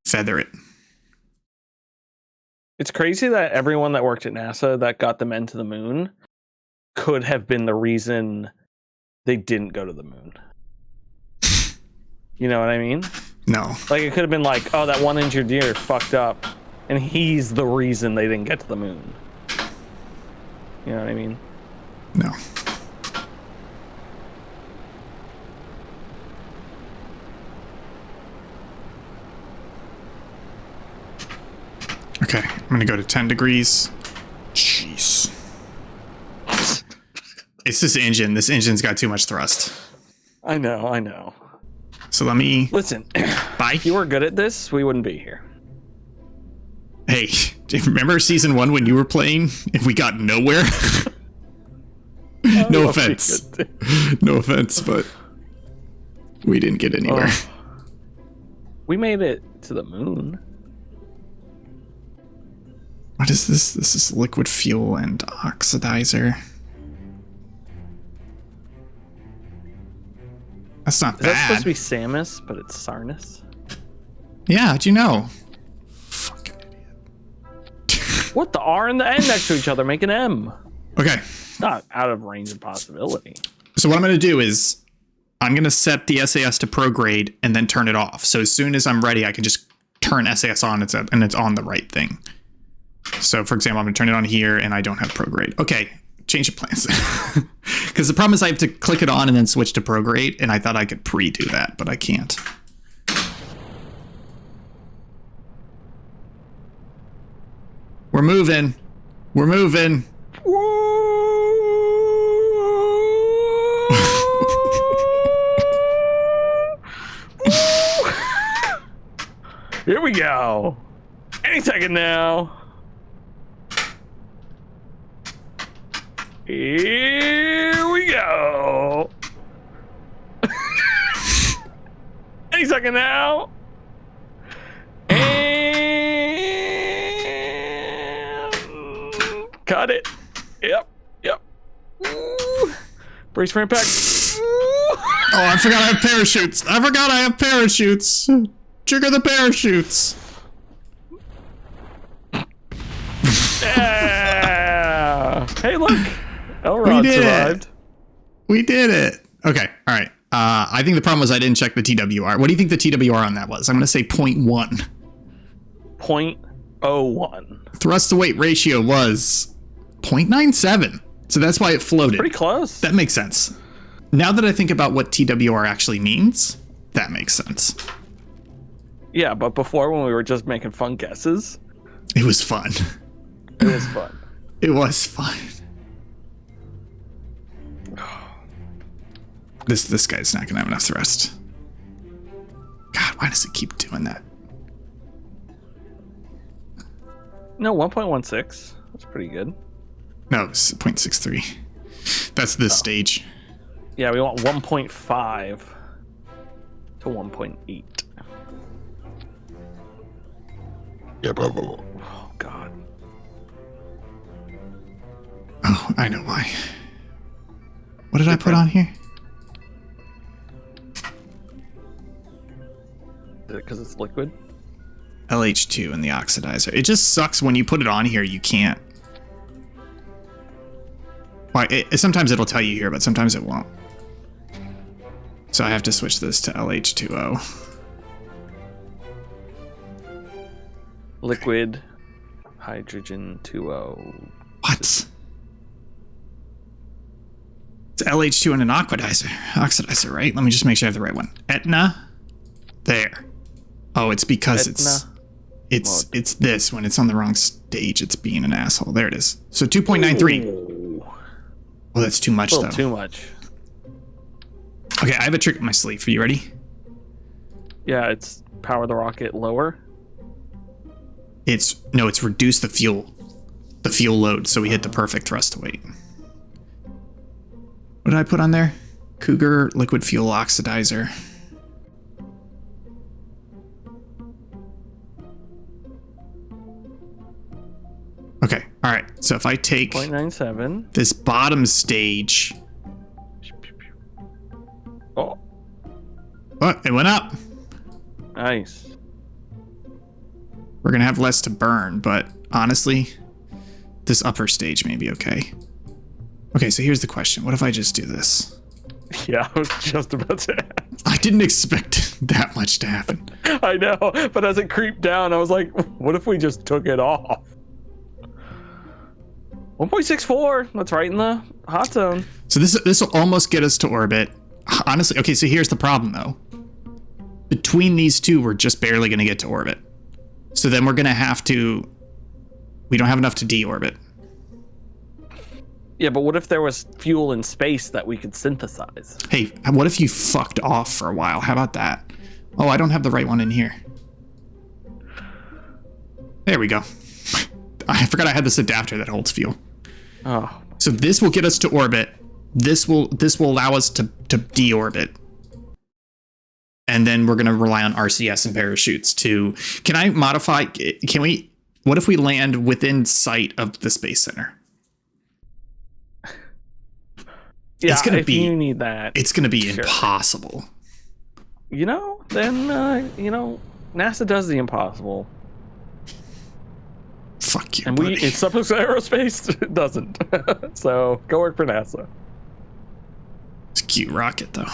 feather it. It's crazy that everyone that worked at NASA that got the men to the moon could have been the reason they didn't go to the moon. You know what I mean? No. Like, it could have been like, oh, that one engineer fucked up, and he's the reason they didn't get to the moon. You know what I mean? No. Okay, I'm gonna go to 10 degrees. Jeez. It's this engine. This engine's got too much thrust. I know. So let me... Listen, Bye. if you were good at this, we wouldn't be here. Hey, do you remember season 1 when you were playing? If we got nowhere? No offense. No offense, but we didn't get anywhere. We made it to the moon. What is this? This is liquid fuel and oxidizer. That's not Is bad. that supposed to be Samus, but it's Sarnus? Yeah, how'd you know? Fucking idiot. What? The R and the N next to each other make an M. Okay, It's not out of range of possibility. so what I'm going to do is I'm going to set the SAS to prograde and then turn it off. So as soon as I'm ready, I can just turn SAS on and it's on the right thing. So for example, I'm going to turn it on here and I don't have prograde. Okay, change of plans. Because the problem is I have to click it on and then switch to prograde, and I thought I could pre-do that, but I can't. We're moving. We're moving. Here we go. Any second now. Here we go. Any second now. And cut it. Yep. Ooh. Brace for impact. Oh, I forgot I have parachutes. Trigger the parachutes. Yeah. Hey, look. Elrod survived. We did it. Okay. All right. I think the problem was I didn't check the TWR. What do you think the TWR on that was? I'm going to say 0.1. 0.01. Thrust to weight ratio was 0.97. So that's why it floated. Pretty close. That makes sense. Now that I think about what TWR actually means, that makes sense. Yeah, but before when we were just making fun guesses. It was fun. It was fun. It was fun. This guy's not gonna have enough thrust. God, why does it keep doing that? No, 1.16. That's pretty good. No, it's 0.63. That's this stage. Yeah, we want 1.5 to 1.8. Yeah, blah, blah, blah. Oh, God. Oh, I know why. What did I put on here? Is it because it's liquid? LH2 in the oxidizer. It just sucks when you put it on here, you can't. Why? Sometimes it'll tell you here, but sometimes it won't. So I have to switch this to LH2O. Liquid hydrogen 2O. What? It's LH2 in an oxidizer, right? Let me just make sure I have the right one. Etna. There. Oh, it's because it's this. When it's on the wrong stage, it's being an asshole. There it is. So 2.93. Oh, that's too much, though. Too much. Okay, I have a trick up my sleeve. Are you ready? Yeah, it's power the rocket lower. It's reduce the fuel load, so we hit the perfect thrust to weight. What did I put on there? Cougar liquid fuel oxidizer. Okay, all right. So if I take 0.97. this bottom stage, Oh, it went up. nice. We're gonna have less to burn, but honestly, this upper stage may be okay. Okay, so here's the question. What if I just do this? Yeah, I was just about to ask. I didn't expect that much to happen. I know, but as it creeped down, I was like, what if we just took it off? 1.64. That's right in the hot zone. So this will almost get us to orbit. Honestly, okay, so here's the problem, though. Between these two, we're just barely going to get to orbit. So then we're going to have to... We don't have enough to deorbit. Yeah, but what if there was fuel in space that we could synthesize? Hey, what if you fucked off for a while? How about that? Oh, I don't have the right one in here. There we go. I forgot I had this adapter that holds fuel. Oh. So this will get us to orbit. This will allow us to deorbit. And then we're going to rely on RCS and parachutes to... Can I modify... Can we... What if we land within sight of the Space Center? Yeah, it's gonna if be, you need that. It's going to be sure. impossible. Then, NASA does the impossible. Fuck you, and buddy. it's Subpixel Aerospace doesn't. So go work for NASA. It's a cute rocket, though.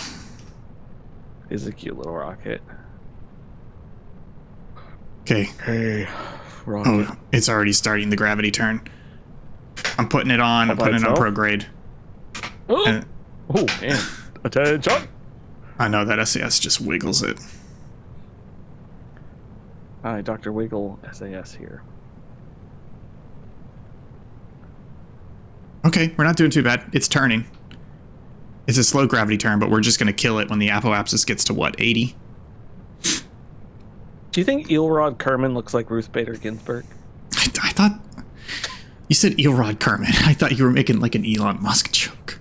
It's a cute little rocket. Okay. Hey, rocket. Oh, it's already starting the gravity turn. I'm putting it on. I'm putting it on prograde. Oh, Oh, man. Attention! I know that SAS just wiggles it. Hi, Dr. Wiggle SAS here. Okay, we're not doing too bad. It's turning. It's a slow gravity turn, but we're just going to kill it when the apoapsis gets to what, 80? Do you think Eelrod Kerman looks like Ruth Bader Ginsburg? I thought you said Eelrod Kerman. I thought you were making like an Elon Musk joke.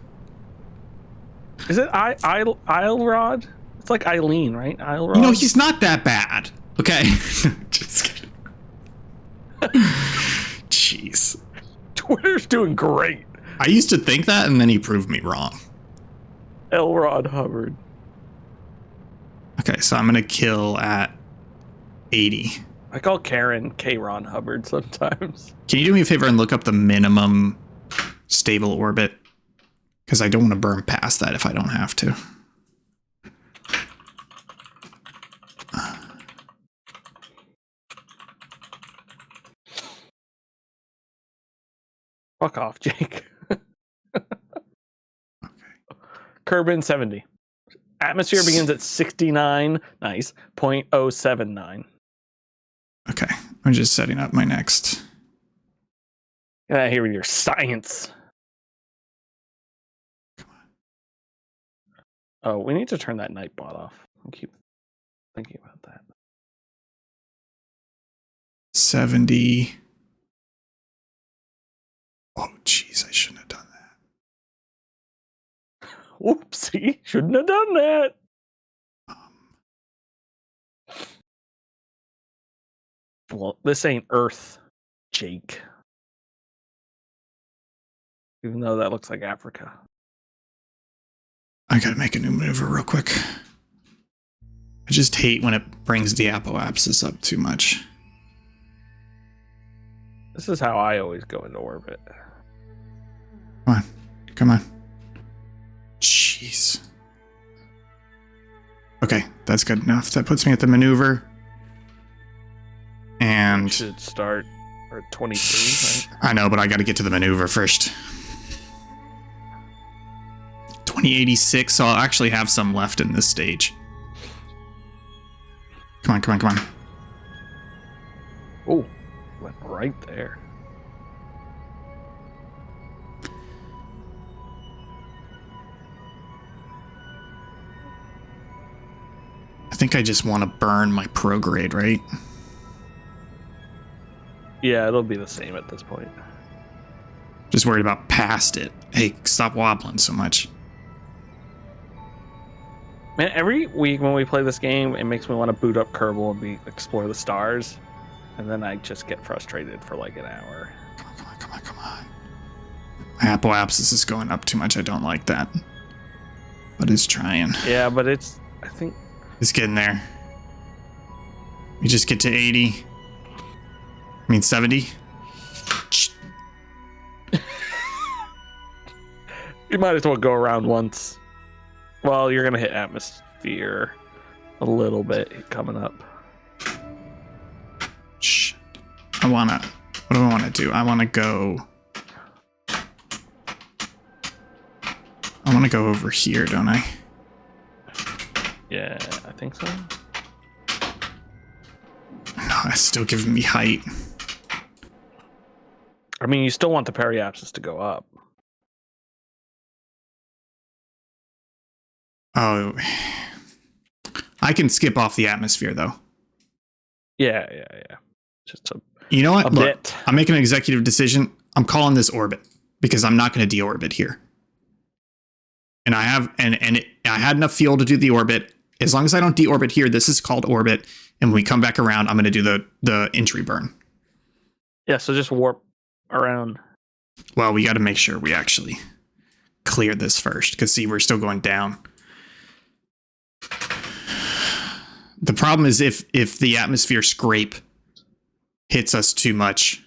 Is it Eilrod? It's like Eileen, right? Eilrod? You know, he's not that bad. Okay. Just kidding. Jeez. Twitter's doing great. I used to think that, and then he proved me wrong. Elrod Hubbard. Okay, so I'm going to kill at 80. I call Karen K-Ron Hubbard sometimes. Can you do me a favor and look up the minimum stable orbit? Because I don't want to burn past that if I don't have to. Fuck off, Jake. Kerbin 70. Atmosphere begins at 69. Nice. 0.079. Okay, I'm just setting up my next. Get out of here with your science. Oh, we need to turn that Nightbot off. I keep thinking about that. 70. Oh, jeez, I shouldn't have done that. Oopsie, shouldn't have done that. Well, this ain't Earth, Jake. Even though that looks like Africa. I gotta make a new maneuver real quick. I just hate when it brings the apoapsis up too much. This is how I always go into orbit. Come on. Come on. Jeez. Okay, that's good enough. That puts me at the maneuver. And Should start at 23, right? I know, but I gotta get to the maneuver first. 2086, so I'll actually have some left in this stage. Come on, come on, come on. Oh, went right there. I think I just want to burn my prograde, right? Yeah, it'll be the same at this point. Just worried about past it. Hey, stop wobbling so much. Man, every week when we play this game, it makes me want to boot up Kerbal and explore the stars. And then I just get frustrated for like an hour. Come on, come on, come on, come on. My apoapsis is going up too much. I don't like that. But it's trying. Yeah, but it's, I think... It's getting there. We just get to 80. I mean 70. You might as well go around once. Well, you're going to hit atmosphere a little bit coming up. Shit. I want to... What do I want to do? I want to go... I want to go over here, don't I? Yeah, I think so. No, that's still giving me height. I mean, you still want the periapsis to go up. Oh. I can skip off the atmosphere, though. Yeah. Just You know what? a Look, bit. I'm making an executive decision. I'm calling this orbit because I'm not going to deorbit here. And I have I had enough fuel to do the orbit. As long as I don't deorbit here, this is called orbit. And when we come back around, I'm going to do the entry burn. Yeah, so just warp around. Well, we got to make sure we actually clear this first because see, we're still going down. The problem is if the atmosphere scrape hits us too much.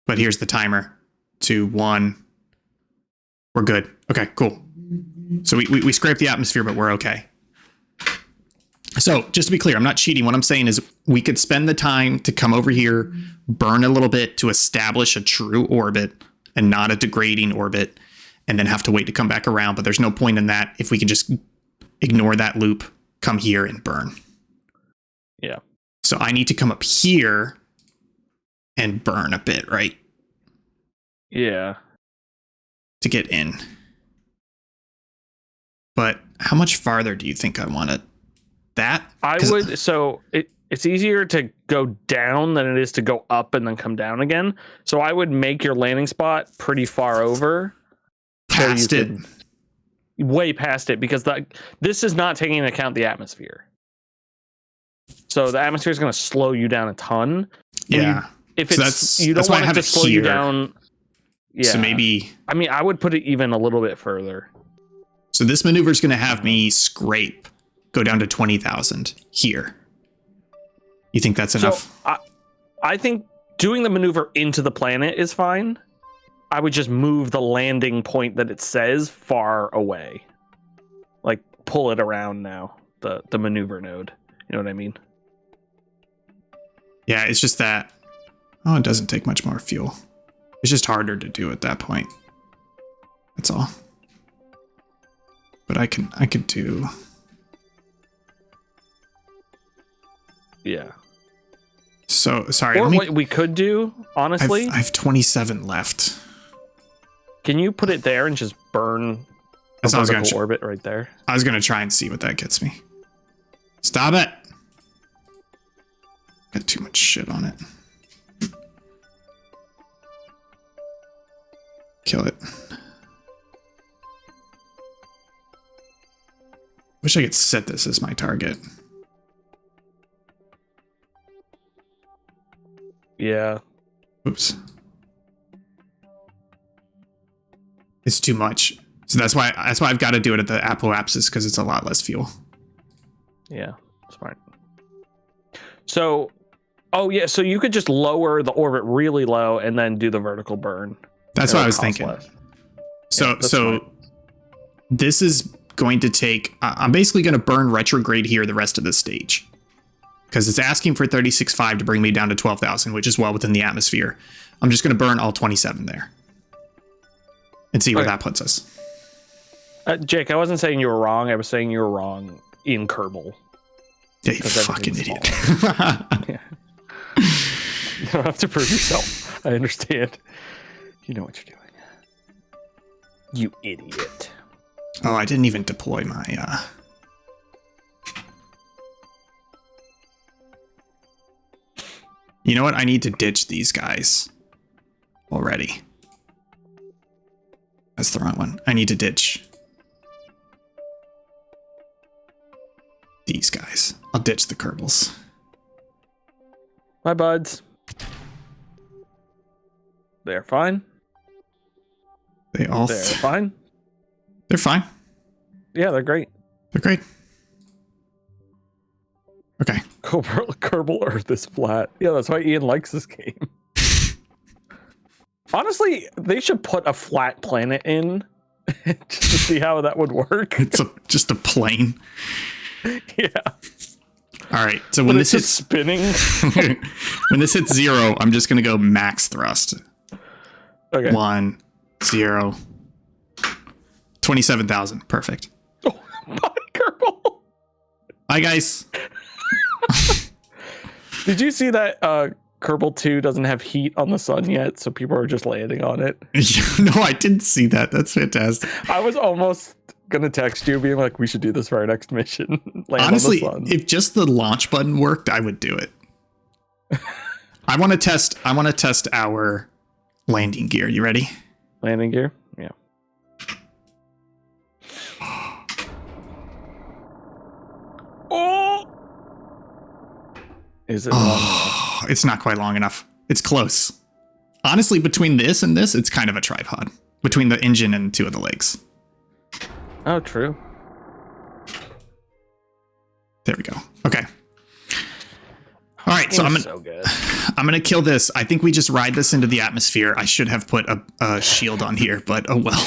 But here's the timer. 2, 1. We're good. Okay, cool. So we scrape the atmosphere, but we're okay. So just to be clear, I'm not cheating. What I'm saying is we could spend the time to come over here, burn a little bit to establish a true orbit and not a degrading orbit. and then have to wait to come back around. But there's no point in that if we can just ignore that loop, come here and burn. Yeah. So I need to come up here and burn a bit, right? Yeah. To get in. But how much farther do you think I want it? That? I would. So it's easier to go down than it is to go up and then come down again. So I would make your landing spot pretty far over. Past it. Way past it, because this is not taking into account the atmosphere. So the atmosphere is going to slow you down a ton. Yeah. If it's you don't want it to slow you down. Yeah. So maybe. I mean, I would put it even a little bit further. So this maneuver is going to have me scrape, go down to 20,000 here. You think that's enough? So I think doing the maneuver into the planet is fine. I would just move the landing point that it says far away. Like pull it around now, the maneuver node. You know what I mean? Yeah, it's just that. Oh, it doesn't take much more fuel. It's just harder to do at that point. That's all. But I could do. Yeah. So sorry. Or what we could do, honestly. I have 27 left. Can you put it there and just burn a vertical orbit right there? I was gonna try and see what that gets me. Stop it! Got too much shit on it. Kill it. Wish I could set this as my target. Yeah. Oops. It's too much. So that's why I've got to do it at the apoapsis, because it's a lot less fuel. Yeah, smart. So, oh yeah, so you could just lower the orbit really low and then do the vertical burn. That's what I was thinking. Less. So Yeah, smart. this is going to take. I'm basically going to burn retrograde here the rest of the stage, because it's asking for 36.5 to bring me down to 12,000, which is well within the atmosphere. I'm just going to burn all 27 there and see where that puts us. Jake, I wasn't saying you were wrong. I was saying you were wrong in Kerbal. Yeah, you fucking idiot. Yeah. You don't have to prove yourself. I understand. You know what you're doing. You idiot. Oh, I didn't even deploy my... You know what? I need to ditch these guys already. That's the wrong one. I need to ditch these guys. I'll ditch the Kerbals. My buds. They're fine. They're fine. They're fine. Yeah, they're great. They're great. Okay. Kerbal Earth is flat. Yeah, that's why Ian likes this game. Honestly, they should put a flat planet in just to see how that would work. It's just a plane. Yeah. All right. So when this hits spinning, when this hits 0, I'm just gonna go max thrust. Okay. 1, 0. 27,000. Perfect. Oh, body Kerbal. Bye, guys. Did you see that Kerbal 2 doesn't have heat on the sun yet, so people are just landing on it? No, I didn't see that. That's fantastic. I was almost gonna text you being like, we should do this for our next mission. Honestly, if just the launch button worked, I would do it. I want to test our landing gear. You ready? Landing gear? Yeah. Oh! Is it long enough? It's not quite long enough. It's close. Honestly, between this and this, it's kind of a tripod. Between the engine and 2 of the legs. Oh, true. There we go. Okay. All right, so I'm gonna kill this. I think we just ride this into the atmosphere. I should have put a shield on here, but oh well.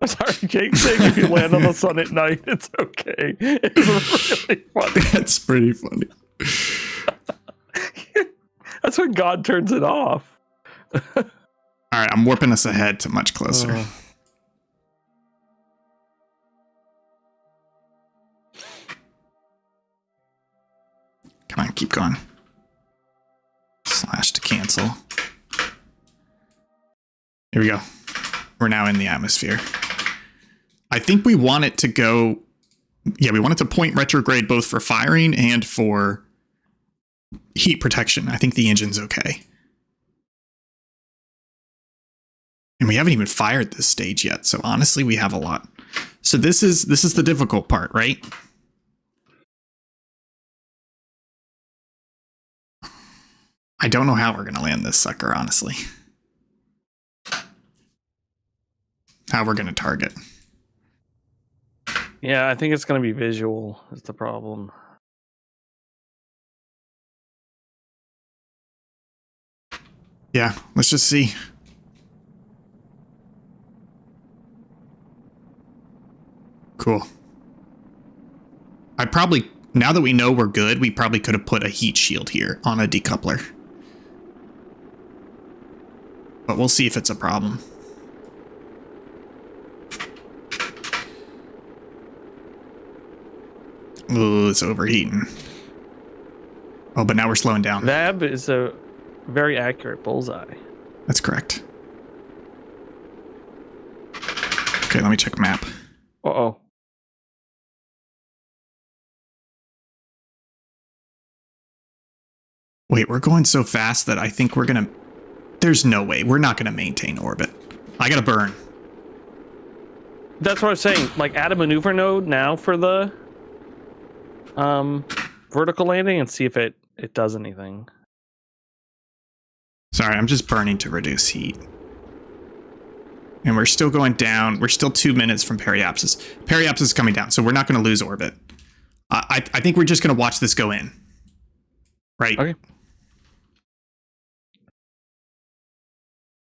Sorry, Jake saying if you land on the sun at night, it's okay. It's really funny. That's pretty funny. That's when God turns it off. All All right, I'm warping us ahead to much closer. Come on, keep going. Slash to cancel. Here we go. We're now in the atmosphere. I think we want it to go... Yeah, we want it to point retrograde both for firing and for heat protection. I think the engine's okay. And we haven't even fired this stage yet, so honestly, we have a lot. So this is the difficult part, right? I don't know how we're going to land this sucker, honestly. How we're going to target. Yeah, I think it's going to be visual is the problem. Yeah, let's just see. Cool. Now that we know we're good, we probably could have put a heat shield here on a decoupler. But we'll see if it's a problem. Ooh, it's overheating. Oh, but now we're slowing down. VAB is a very accurate bullseye. That's correct. Okay, let me check map. Uh-oh. Wait, we're going so fast that I think we're gonna... There's no way. We're not gonna maintain orbit. I gotta burn. That's what I was saying. Like, add a maneuver node now for the vertical landing and see if it does anything. Sorry, I'm just burning to reduce heat. And we're still going down. We're still 2 minutes from periapsis. Periapsis is coming down, so we're not going to lose orbit. I think we're just going to watch this go in. Right? Okay.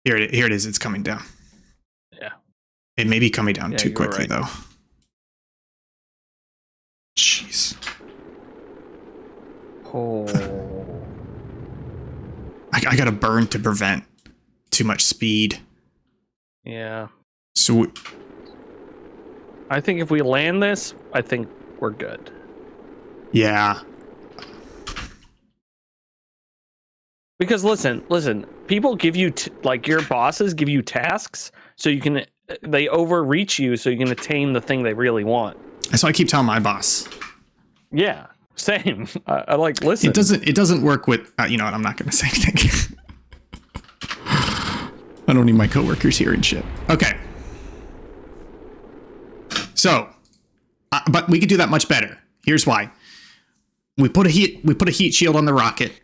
Here it is. It's coming down. Yeah. It may be coming down too you're quickly, right. though. Jeez. Oh. I got to burn to prevent too much speed. Yeah. So I think if we land this, I think we're good. yeah. Because listen, people give you like your bosses give you tasks so they overreach you so you can attain the thing they really want. That's why I keep telling my boss. Yeah, same. I like listen. It doesn't work with you know what, I'm not going to say anything. I don't need my coworkers here and shit. Okay. So, but we could do that much better. Here's why. We put a heat shield on the rocket.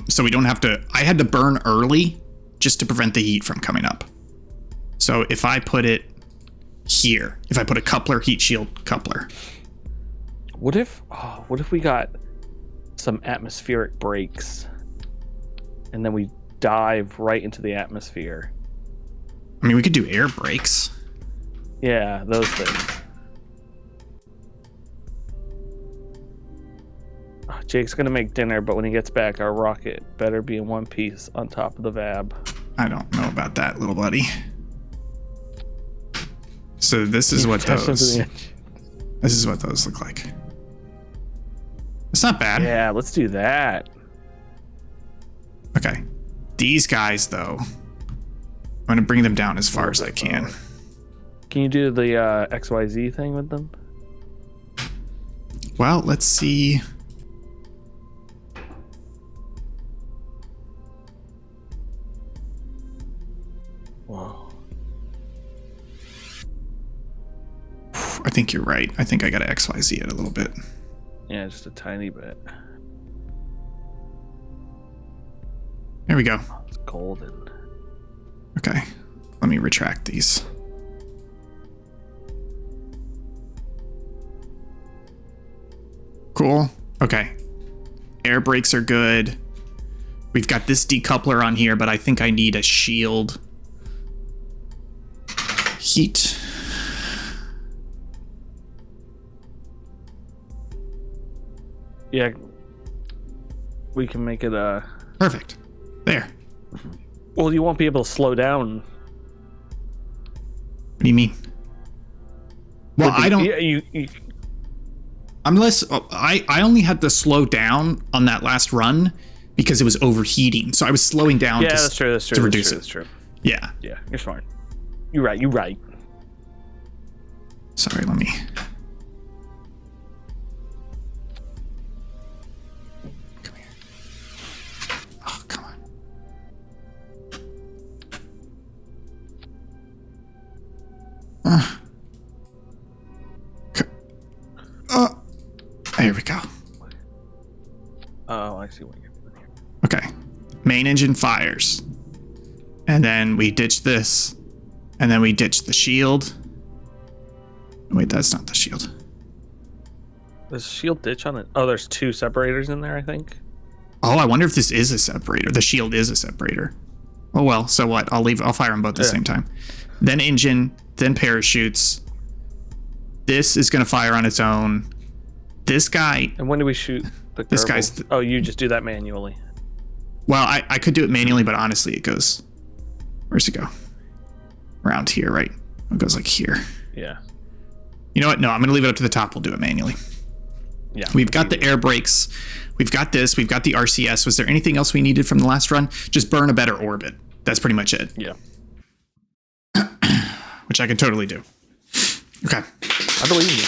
So we don't have to, I had to burn early just to prevent the heat from coming up. So if I put it here, if I put a coupler, heat shield coupler. What if we got some atmospheric brakes and then we dive right into the atmosphere? I mean, we could do air brakes. Yeah, those things. Jake's gonna make dinner, but when he gets back, our rocket better be in one piece on top of the VAB. I don't know about that, little buddy. So this is what those look like. It's not bad. Yeah, let's do that. Okay. These guys, though, I'm going to bring them down as far as I can. Can you do the XYZ thing with them? Well, let's see. Whoa. I think you're right. I think I got to XYZ it a little bit. Yeah, just a tiny bit. There we go. Oh, it's golden. Okay. Let me retract these. Cool. Okay. Air brakes are good. We've got this decoupler on here, but I think I need a shield. Heat. Yeah. We can make it Perfect. There. Well, you won't be able to slow down. What do you mean? Well, I don't. Yeah, you Unless I only had to slow down on that last run because it was overheating. So I was slowing down. Yeah, that's true. To reduce That's true. Yeah. Yeah, you're smart. You're right. Sorry, let me. Come here. Oh, come on. There we go. Oh, I see what you're doing here. Okay. Main engine fires. And then we ditch this. And then we ditch the shield. Wait, that's not the shield. There's a shield ditch on it. Oh, there's 2 separators in there, I think. Oh, I wonder if this is a separator. The shield is a separator. Oh well, so what? I'll fire them both at the same time. Then engine, then parachutes. This is gonna fire on its own. This guy. And when do we shoot the This Kerbal? guy's Oh, you just do that manually. Well, I could do it manually, but honestly, it goes. Where's it go? Around here, right? It goes like here. Yeah. You know what? No, I'm gonna leave it up to the top. We'll do it manually. Yeah. We've got the air brakes. We've got this. We've got the RCS. Was there anything else we needed from the last run? Just burn a better orbit. That's pretty much it. Yeah. Which I can totally do. Okay. I believe you.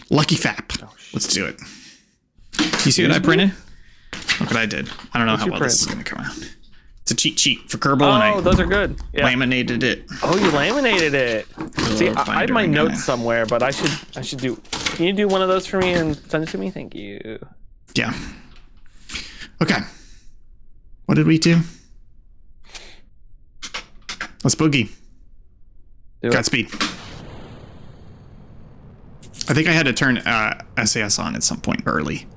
Lucky Fap. Oh, shit. Let's do it. You see what I printed? Look what I did. I don't know What's how your well this is print? going to come out. It's a cheat sheet for Kerbal, and Oh, I those are good. Yeah. laminated it. Oh, you laminated it. See, I binder have my I'm gonna- notes somewhere, but I should do. Can you do one of those for me and send it to me? Thank you. Yeah. Okay. What did we do? Let's boogie. Do it. Godspeed. I think I had to turn SAS on at some point early,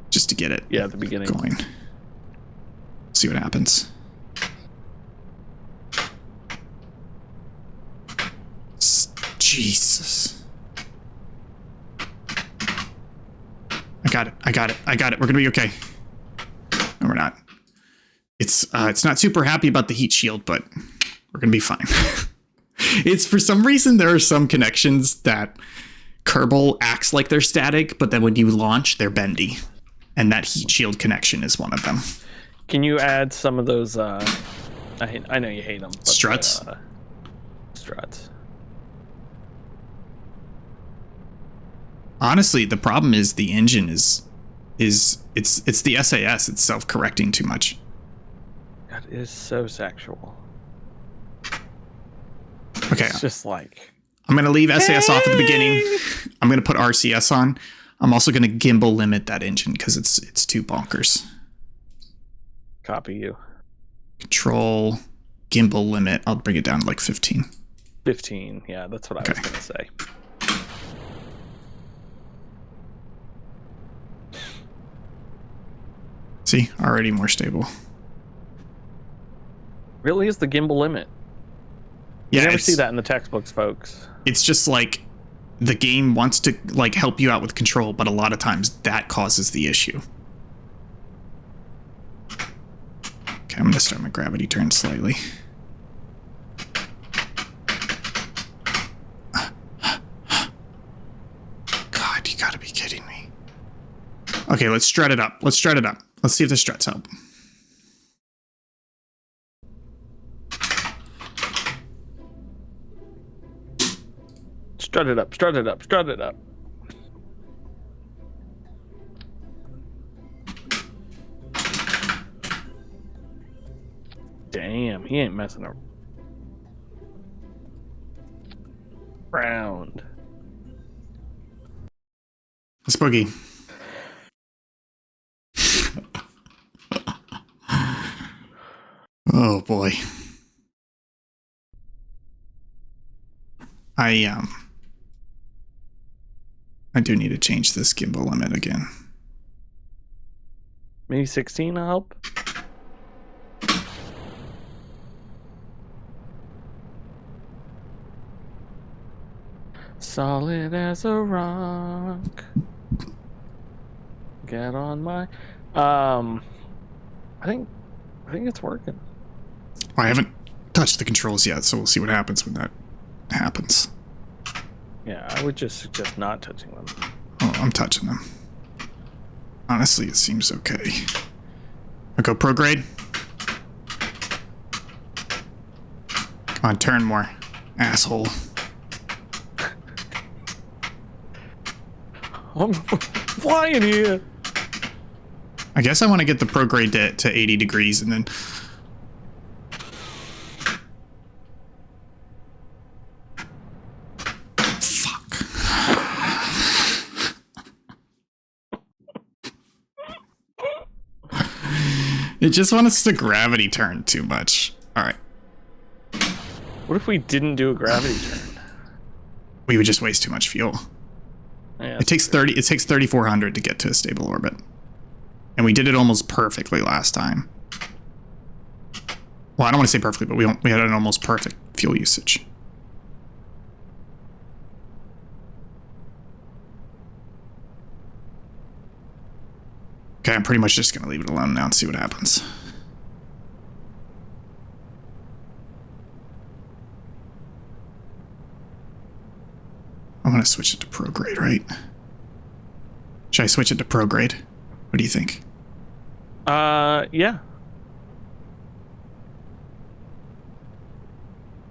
just to get it Yeah, at the beginning. going. See what happens. Jesus. I got it. We're gonna be okay. No, we're not. It's not super happy about the heat shield, but we're gonna be fine. It's for some reason there are some connections that Kerbal acts like they're static, but then when you launch, they're bendy. And that heat shield connection is one of them. Can you add some of those? I know you hate them. But, Struts? Struts. Honestly, the problem is the engine is it's the SAS. It's self-correcting too much. That is so sexual. Okay, It's just like. I'm gonna leave SAS off at the beginning. I'm gonna put RCS on. I'm also gonna gimbal limit that engine because it's too bonkers. Copy you. Control gimbal limit. I'll bring it down to like 15. 15. Yeah, that's what I was Okay. gonna say. See, already more stable. Really is the gimbal limit. Yeah, You never it's, see that in the textbooks, folks. it's just like the game wants to like help you out with control, but a lot of times that causes the issue. Okay, I'm gonna start my gravity turn slightly. God, you gotta be kidding me. Okay, let's strut it up. Let's see if the struts help. Strut it up, strut it up, strut it up. Damn, he ain't messing around. Let's boogie. Oh boy. I do need to change this gimbal limit again. Maybe 16 will help? Solid as a rock. Get on my I think it's working. I haven't touched the controls yet, so we'll see what happens when that happens. Yeah, I would just suggest not touching them. Oh, I'm touching them. Honestly, it seems okay. I'll go prograde. Come on, turn more, asshole. I'm flying here. I guess I want to get the prograde to 80 degrees and then... Fuck. It just wants us to gravity turn too much. All right. What if we didn't do a gravity turn? We would just waste too much fuel. Yeah, It takes 3,400 to get to a stable orbit. And we did it almost perfectly last time. Well, I don't want to say perfectly, but we had an almost perfect fuel usage. Okay, I'm pretty much just going to leave it alone now and see what happens. I'm going to switch it to prograde, right? Should I switch it to prograde? What do you think? Yeah.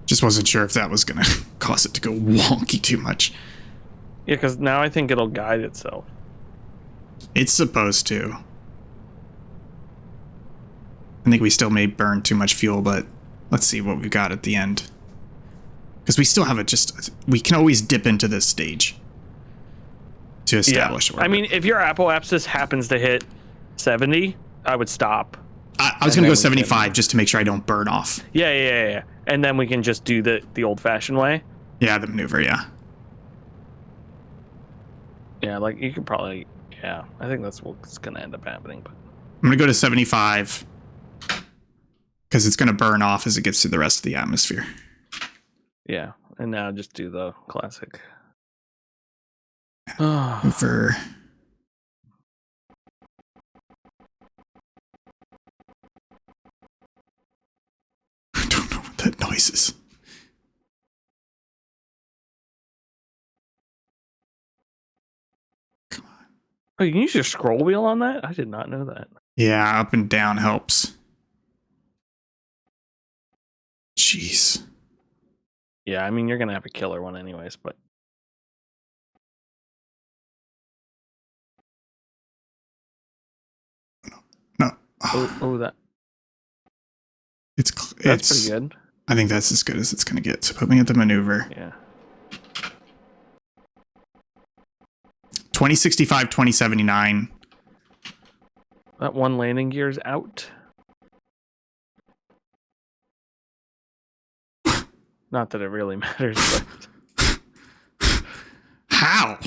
Just wasn't sure if that was going to cause it to go wonky too much. Yeah, because now I think it'll guide itself. It's supposed to. I think we still may burn too much fuel, but let's see what we've got at the end. Because we still have we can always dip into this stage to establish orbit. I mean, if your apoapsis happens to hit 70, I would stop. I was going to go 75 just to make sure I don't burn off. Yeah. And then we can just do the old-fashioned way. Yeah, the maneuver, yeah. Yeah, like you could probably... Yeah, I think that's what's going to end up happening. But I'm going to go to 75 because it's going to burn off as it gets through the rest of the atmosphere. yeah, and now just do the classic. Over. I don't know what that noise is. Come on. Oh, you can use your scroll wheel on that? I did not know that. Yeah, up and down helps. Jeez. Yeah, I mean, you're going to have a killer one anyways, but... No. that. It's That's pretty good. I think that's as good as it's going to get. So put me at the maneuver. Yeah. 2065, 2079. That one landing gear's out. Not that it really matters, but... How?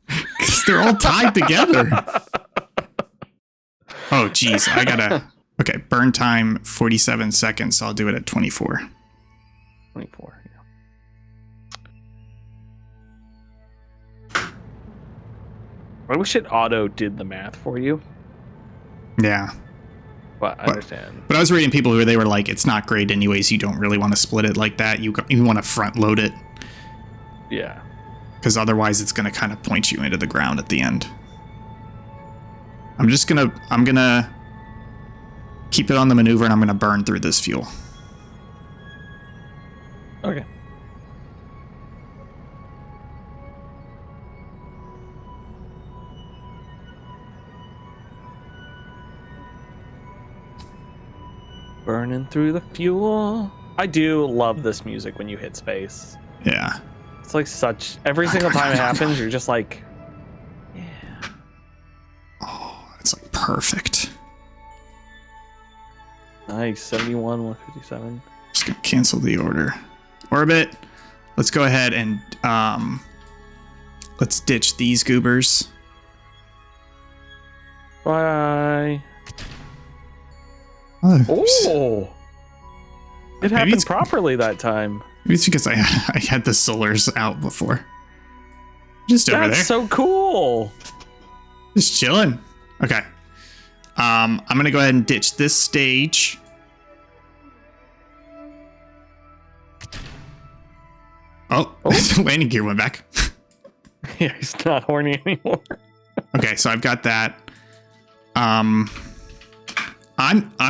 Because they're all tied together. Oh, geez. I gotta... Okay, burn time 47 seconds. So I'll do it at 24. 24, yeah. I wish it auto did the math for you. Yeah. But I understand. But I was reading people who they were like, it's not great anyways. You don't really want to split it like that. You want to front load it. Yeah. Because otherwise it's going to kind of point you into the ground at the end. I'm going to keep it on the maneuver and I'm going to burn through this fuel. Okay. Burning through the fuel. I do love this music when you hit space. Yeah. It's like every single time it happens, you're just like, yeah. Oh, it's like perfect. Nice. 71, 157. Just gonna cancel the order. Orbit. Let's go ahead and let's ditch these goobers. Bye. Oh, it happened properly that time. maybe it's because I had the solars out before. Just over there. That's so cool. Just chilling. Okay. I'm going to go ahead and ditch this stage. Oh, the landing gear went back. Yeah, he's not horny anymore. Okay, so I've got that. I'm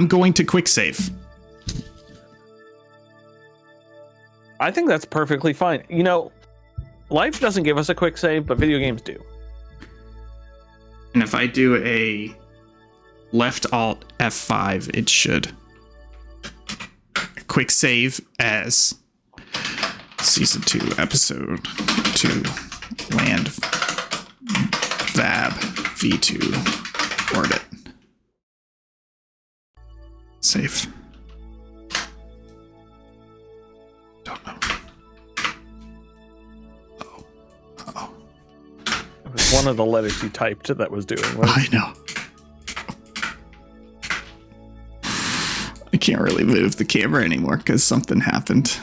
going to quick save. I think that's perfectly fine. You know, life doesn't give us a quick save, but video games do. And if I do a left alt F5, it should quick save as season 2 episode 2 land vab v2 orbit. Save. Don't know. Uh-oh. It was one of the letters you typed that was doing. I know. I can't really move the camera anymore because something happened.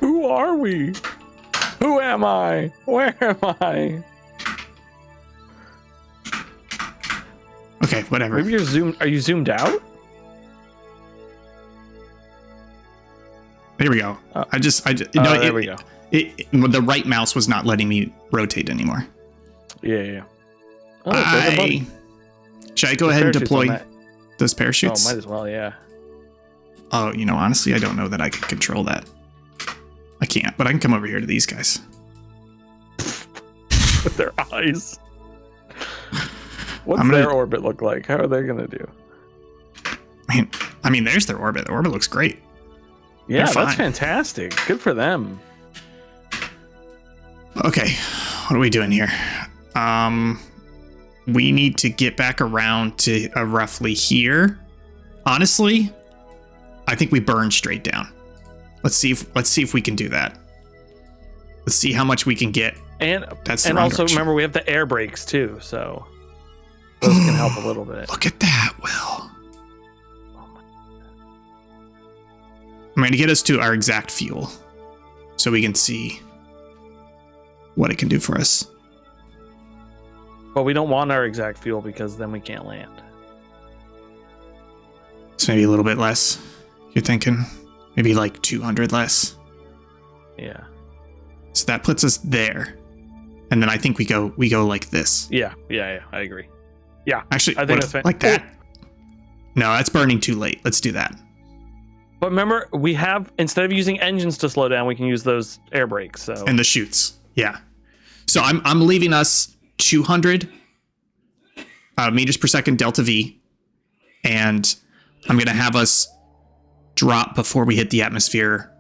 Who are we? Who am I? Where am I? Okay, whatever. Maybe you're zoomed. Are you zoomed out? There we go. No, there we go. The right mouse was not letting me rotate anymore. Yeah. Oh, there's a bunny. Should I go ahead and Parachutes deploy on that. those parachutes? Oh, might as well, yeah. Oh, honestly, I don't know that I can control that. I can't, but I can come over here to these guys. With their eyes. What's their orbit look like? How are they gonna do? I mean, there's their orbit. The orbit looks great. Yeah, They're that's fine. fantastic. Good for them. Okay, what are we doing here? We need to get back around to roughly here. Honestly, I think we burn straight down. Let's see if we can do that. Let's see how much we can get. And That's the and wrong also direction. remember we have the air brakes too, so those can help a little bit. Look at that, Will. I'm going to get us to our exact fuel so we can see what it can do for us. But we don't want our exact fuel because then we can't land. So maybe a little bit less. You're thinking maybe like 200 less. Yeah. So that puts us there. And then I think we go like this. Yeah, I agree. Yeah. Actually, I think that's fine. like that. No, that's burning too late. Let's do that. But remember, we have, instead of using engines to slow down, we can use those air brakes. So And the chutes. Yeah. So I'm leaving us 200 meters per second delta V. And I'm going to have us drop before we hit the atmosphere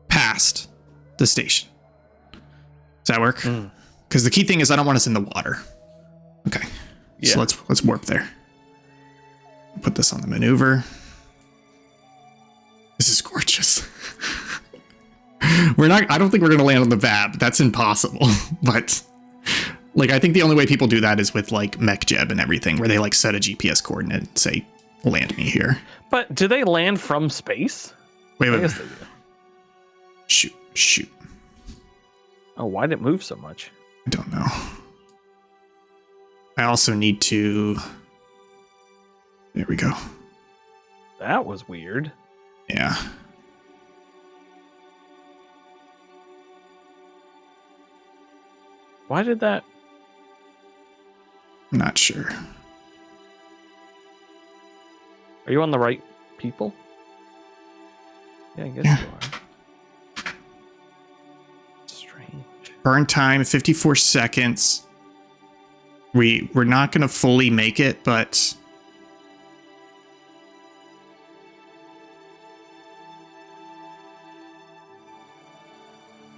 past the station. Does that work? Because the key thing is I don't want us in the water. Okay. Yeah. So let's warp there. Put this on the maneuver. This is gorgeous. I don't think we're gonna land on the VAB. That's impossible. But like I think the only way people do that is with like MechJeb and everything, where they like set a GPS coordinate and say, land me here. But do they land from space? Wait. I guess they do. Shoot. Oh, why did it move so much? I don't know. I also need to. There we go. That was weird. Yeah. Why did that? I'm not sure. Are you on the right people? Yeah, I guess Yeah. you are. Strange. Burn time 54 seconds. We're not gonna fully make it, but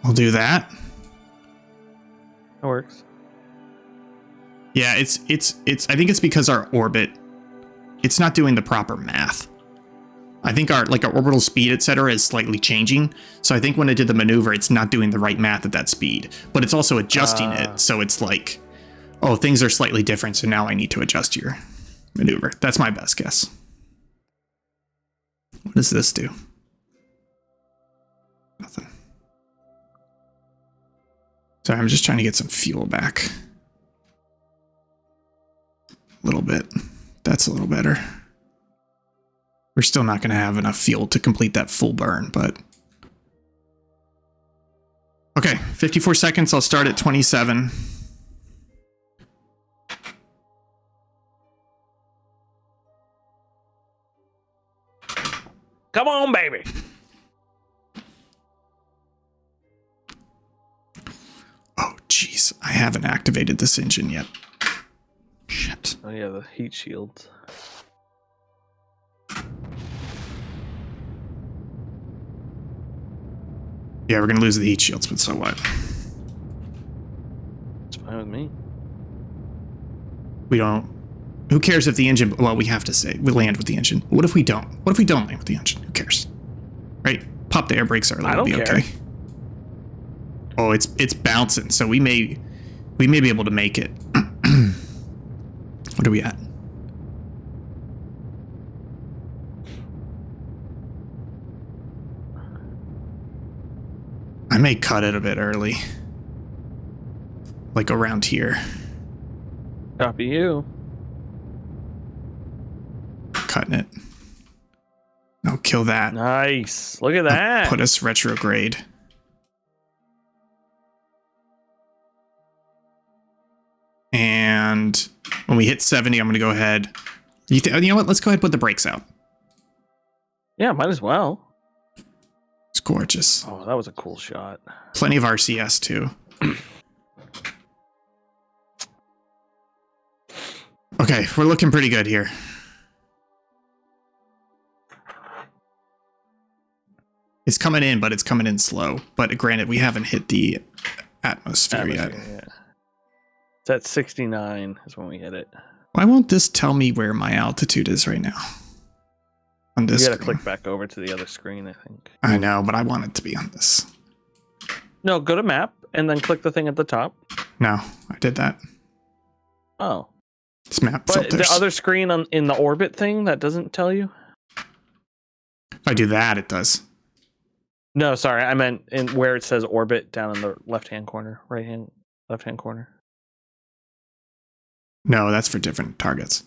we'll do that. That works. Yeah, it's I think it's because our orbit, it's not doing the proper math. I think our orbital speed, etc., is slightly changing. So I think when it did the maneuver, it's not doing the right math at that speed. But it's also adjusting it. So it's like, oh, things are slightly different. So now I need to adjust your maneuver. That's my best guess. What does this do? Nothing. Sorry, I'm just trying to get some fuel back. A little bit. That's a little better. We're still not going to have enough fuel to complete that full burn, but... Okay, 54 seconds. I'll start at 27. Come on, baby. Oh, jeez. I haven't activated this engine yet. Shit. Oh, yeah, the heat shields. Yeah, we're going to lose the heat shields, but so what? It's fine with me. We don't... Who cares if the engine... Well, we have to say we land with the engine. What if we don't? What if we don't land with the engine? Who cares? Right? Pop the air brakes early. I don't It'll be care. okay. Oh, it's bouncing, so we may be able to make it. What are we at? I may cut it a bit early. Like around here. Copy you. Cutting it. No, kill that. Nice. Look at that. Put us retrograde. And when we hit 70, I'm going to go ahead. You know what? Let's go ahead and put the brakes out. Yeah, might as well. It's gorgeous. Oh, that was a cool shot. Plenty of RCS too. Okay, we're looking pretty good here. It's coming in, but it's coming in slow. But granted, we haven't hit the atmosphere yet. Yeah. It's at 69 is when we hit it. Why won't this tell me where my altitude is right now? On this You gotta screen. click back over to the other screen, I think. I know, but I want it to be on this. No, go to map and then click the thing at the top. No, I did that. Oh. It's map But filters. the other screen in the orbit thing, that doesn't tell you? If I do that, it does. No, sorry, I meant in where it says orbit down in the left-hand corner, left-hand corner. No, that's for different targets.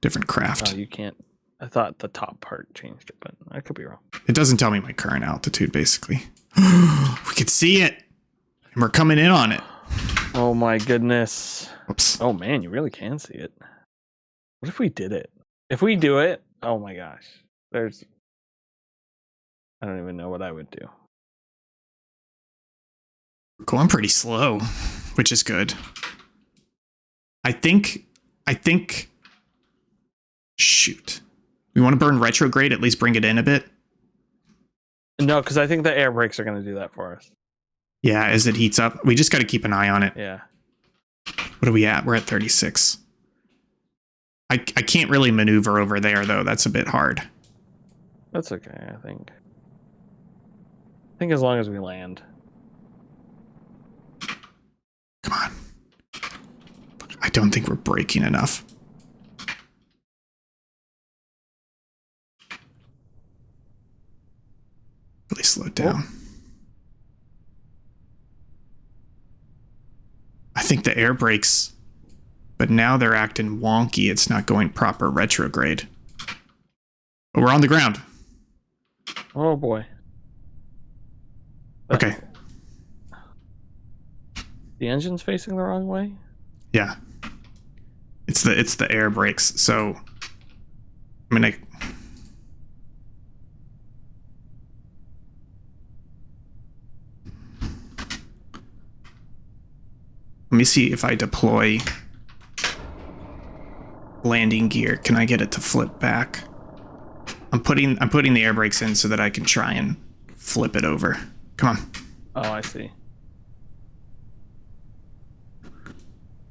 Different craft. Oh, you can't. I thought the top part changed it, but I could be wrong. It doesn't tell me my current altitude, basically. We could see it. And we're coming in on it. Oh my goodness. Oops. Oh man, you really can see it. What if we did it? If we do it, oh my gosh. I don't even know what I would do. We're going pretty slow, which is good. I think, shoot. We want to burn retrograde, at least bring it in a bit. No, because I think the air brakes are going to do that for us. Yeah, as it heats up. We just got to keep an eye on it. Yeah. What are we at? We're at 36. I can't really maneuver over there, though. That's a bit hard. That's okay, I think. I think as long as we land. Come on. I don't think we're braking enough. Really slow it down. I think the air brakes, but now they're acting wonky. It's not going proper retrograde. But we're on the ground. Oh boy. Okay. The engine's facing the wrong way? Yeah. It's the air brakes. So I'm gonna. Let me see if I deploy landing gear. Can I get it to flip back? I'm putting the air brakes in so that I can try and flip it over. Come on. Oh, I see.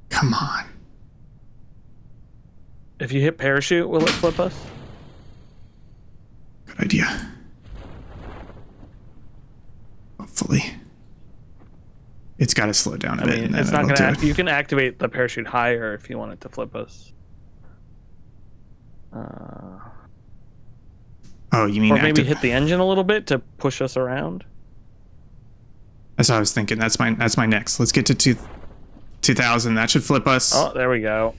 Come on. If you hit parachute, will it flip us? Good idea. Hopefully. It's got to slow down a I bit. mean, And then it's not it'll going do to. it. You can activate the parachute higher if you want it to flip us. Oh, you mean or maybe active? hit the engine a little bit to push us around. That's what I was thinking. That's my next. Let's get to 2000. That should flip us. Oh, there we go.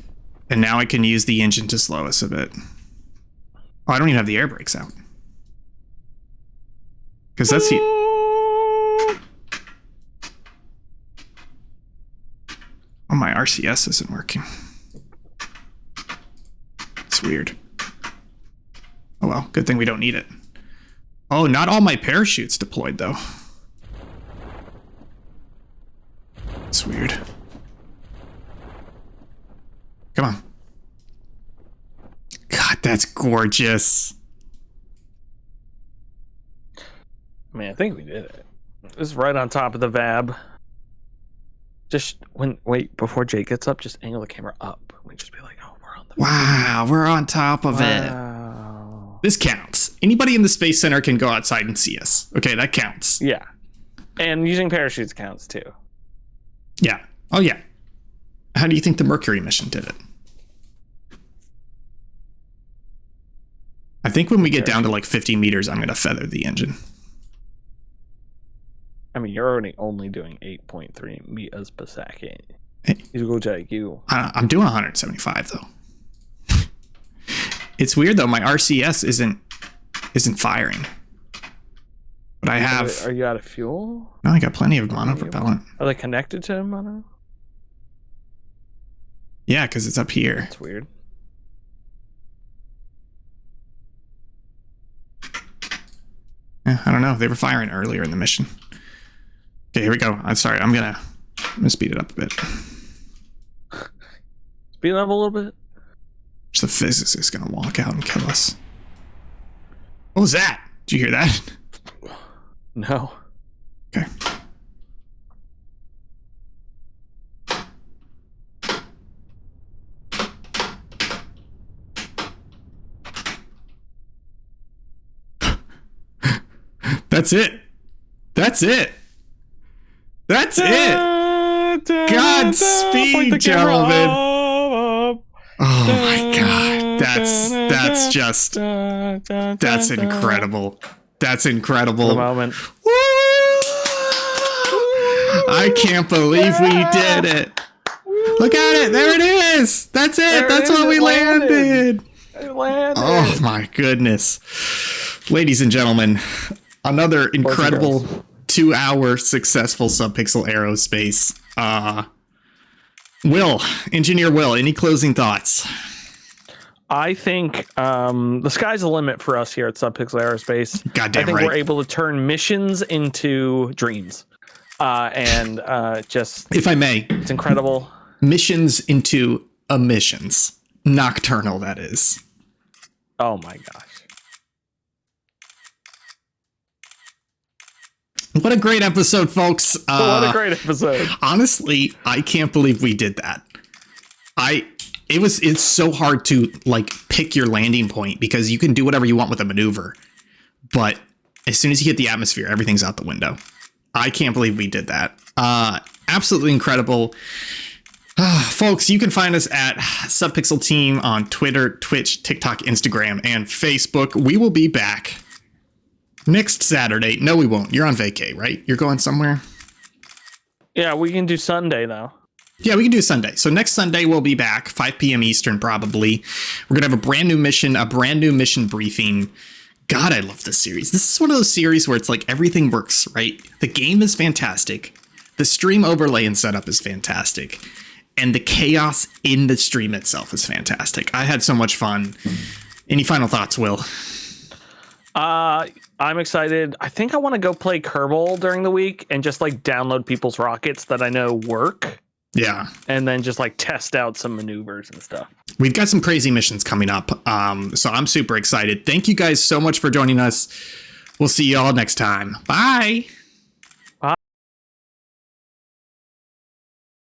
And now I can use the engine to slow us a bit. Oh, I don't even have the air brakes out. Because that's the... Oh, my RCS isn't working. It's weird. Oh well, good thing we don't need it. Oh, not all my parachutes deployed though. It's weird. Come on. God, that's gorgeous. I mean, I think we did it. This is right on top of the VAB. Just wait, before Jake gets up, just angle the camera up. We just be like, oh, we're on the... Wow, we're on top of it. This counts. Anybody in the Space Center can go outside and see us. Okay, that counts. Yeah. And using parachutes counts too. Yeah. Oh, yeah. How do you think the Mercury mission did it? I think when we get down to like 50 meters, I'm going to feather the engine. I mean, you're already only doing 8.3 meters per second. Hey. You go, Jake, you. I'm doing 175 though. It's weird though. My RCS isn't firing. But I have. Are you out of fuel? No, I got plenty of monopropellant. Are they connected to mono? Yeah, because it's up here. That's weird. Yeah, I don't know. They were firing earlier in the mission. Okay, here we go. I'm sorry. I'm gonna speed it up a bit. Speed it up a little bit. The physicist is gonna walk out and kill us. What was that? Did you hear that? No. Okay. That's it. That's it. That's it. Godspeed, gentlemen. Oh my god. That's incredible. That's incredible. The moment. Woo! I can't believe we did it. Look at it. There it is. That's it. That's what we landed. It landed. Oh my goodness. Ladies and gentlemen, another incredible 2-hour successful Subpixel Aerospace. Engineer Will, any closing thoughts? I think the sky's the limit for us here at Subpixel Aerospace. Goddamn I think right. we're able to turn missions into dreams. Just, if I may, it's incredible. Missions into emissions. Nocturnal, that is. Oh my gosh. What a great episode, folks. What a great episode. Honestly, I can't believe we did that. It's so hard to like pick your landing point because you can do whatever you want with a maneuver. But as soon as you hit the atmosphere, everything's out the window. I can't believe we did that. Absolutely incredible. Folks, you can find us at Subpixel Team on Twitter, Twitch, TikTok, Instagram, and Facebook. We will be back next Saturday. No, we won't. You're on vacay, right? You're going somewhere? Yeah, we can do Sunday, though. Yeah, we can do Sunday. So next Sunday, we'll be back, 5 p.m. Eastern, probably. We're going to have a brand new mission briefing. God, I love this series. This is one of those series where it's like everything works, right? The game is fantastic. The stream overlay and setup is fantastic. And the chaos in the stream itself is fantastic. I had so much fun. Any final thoughts, Will? I'm excited. I think I want to go play Kerbal during the week and just like download people's rockets that I know work. Yeah. And then just like test out some maneuvers and stuff. We've got some crazy missions coming up. So I'm super excited. Thank you guys so much for joining us. We'll see you all next time. Bye.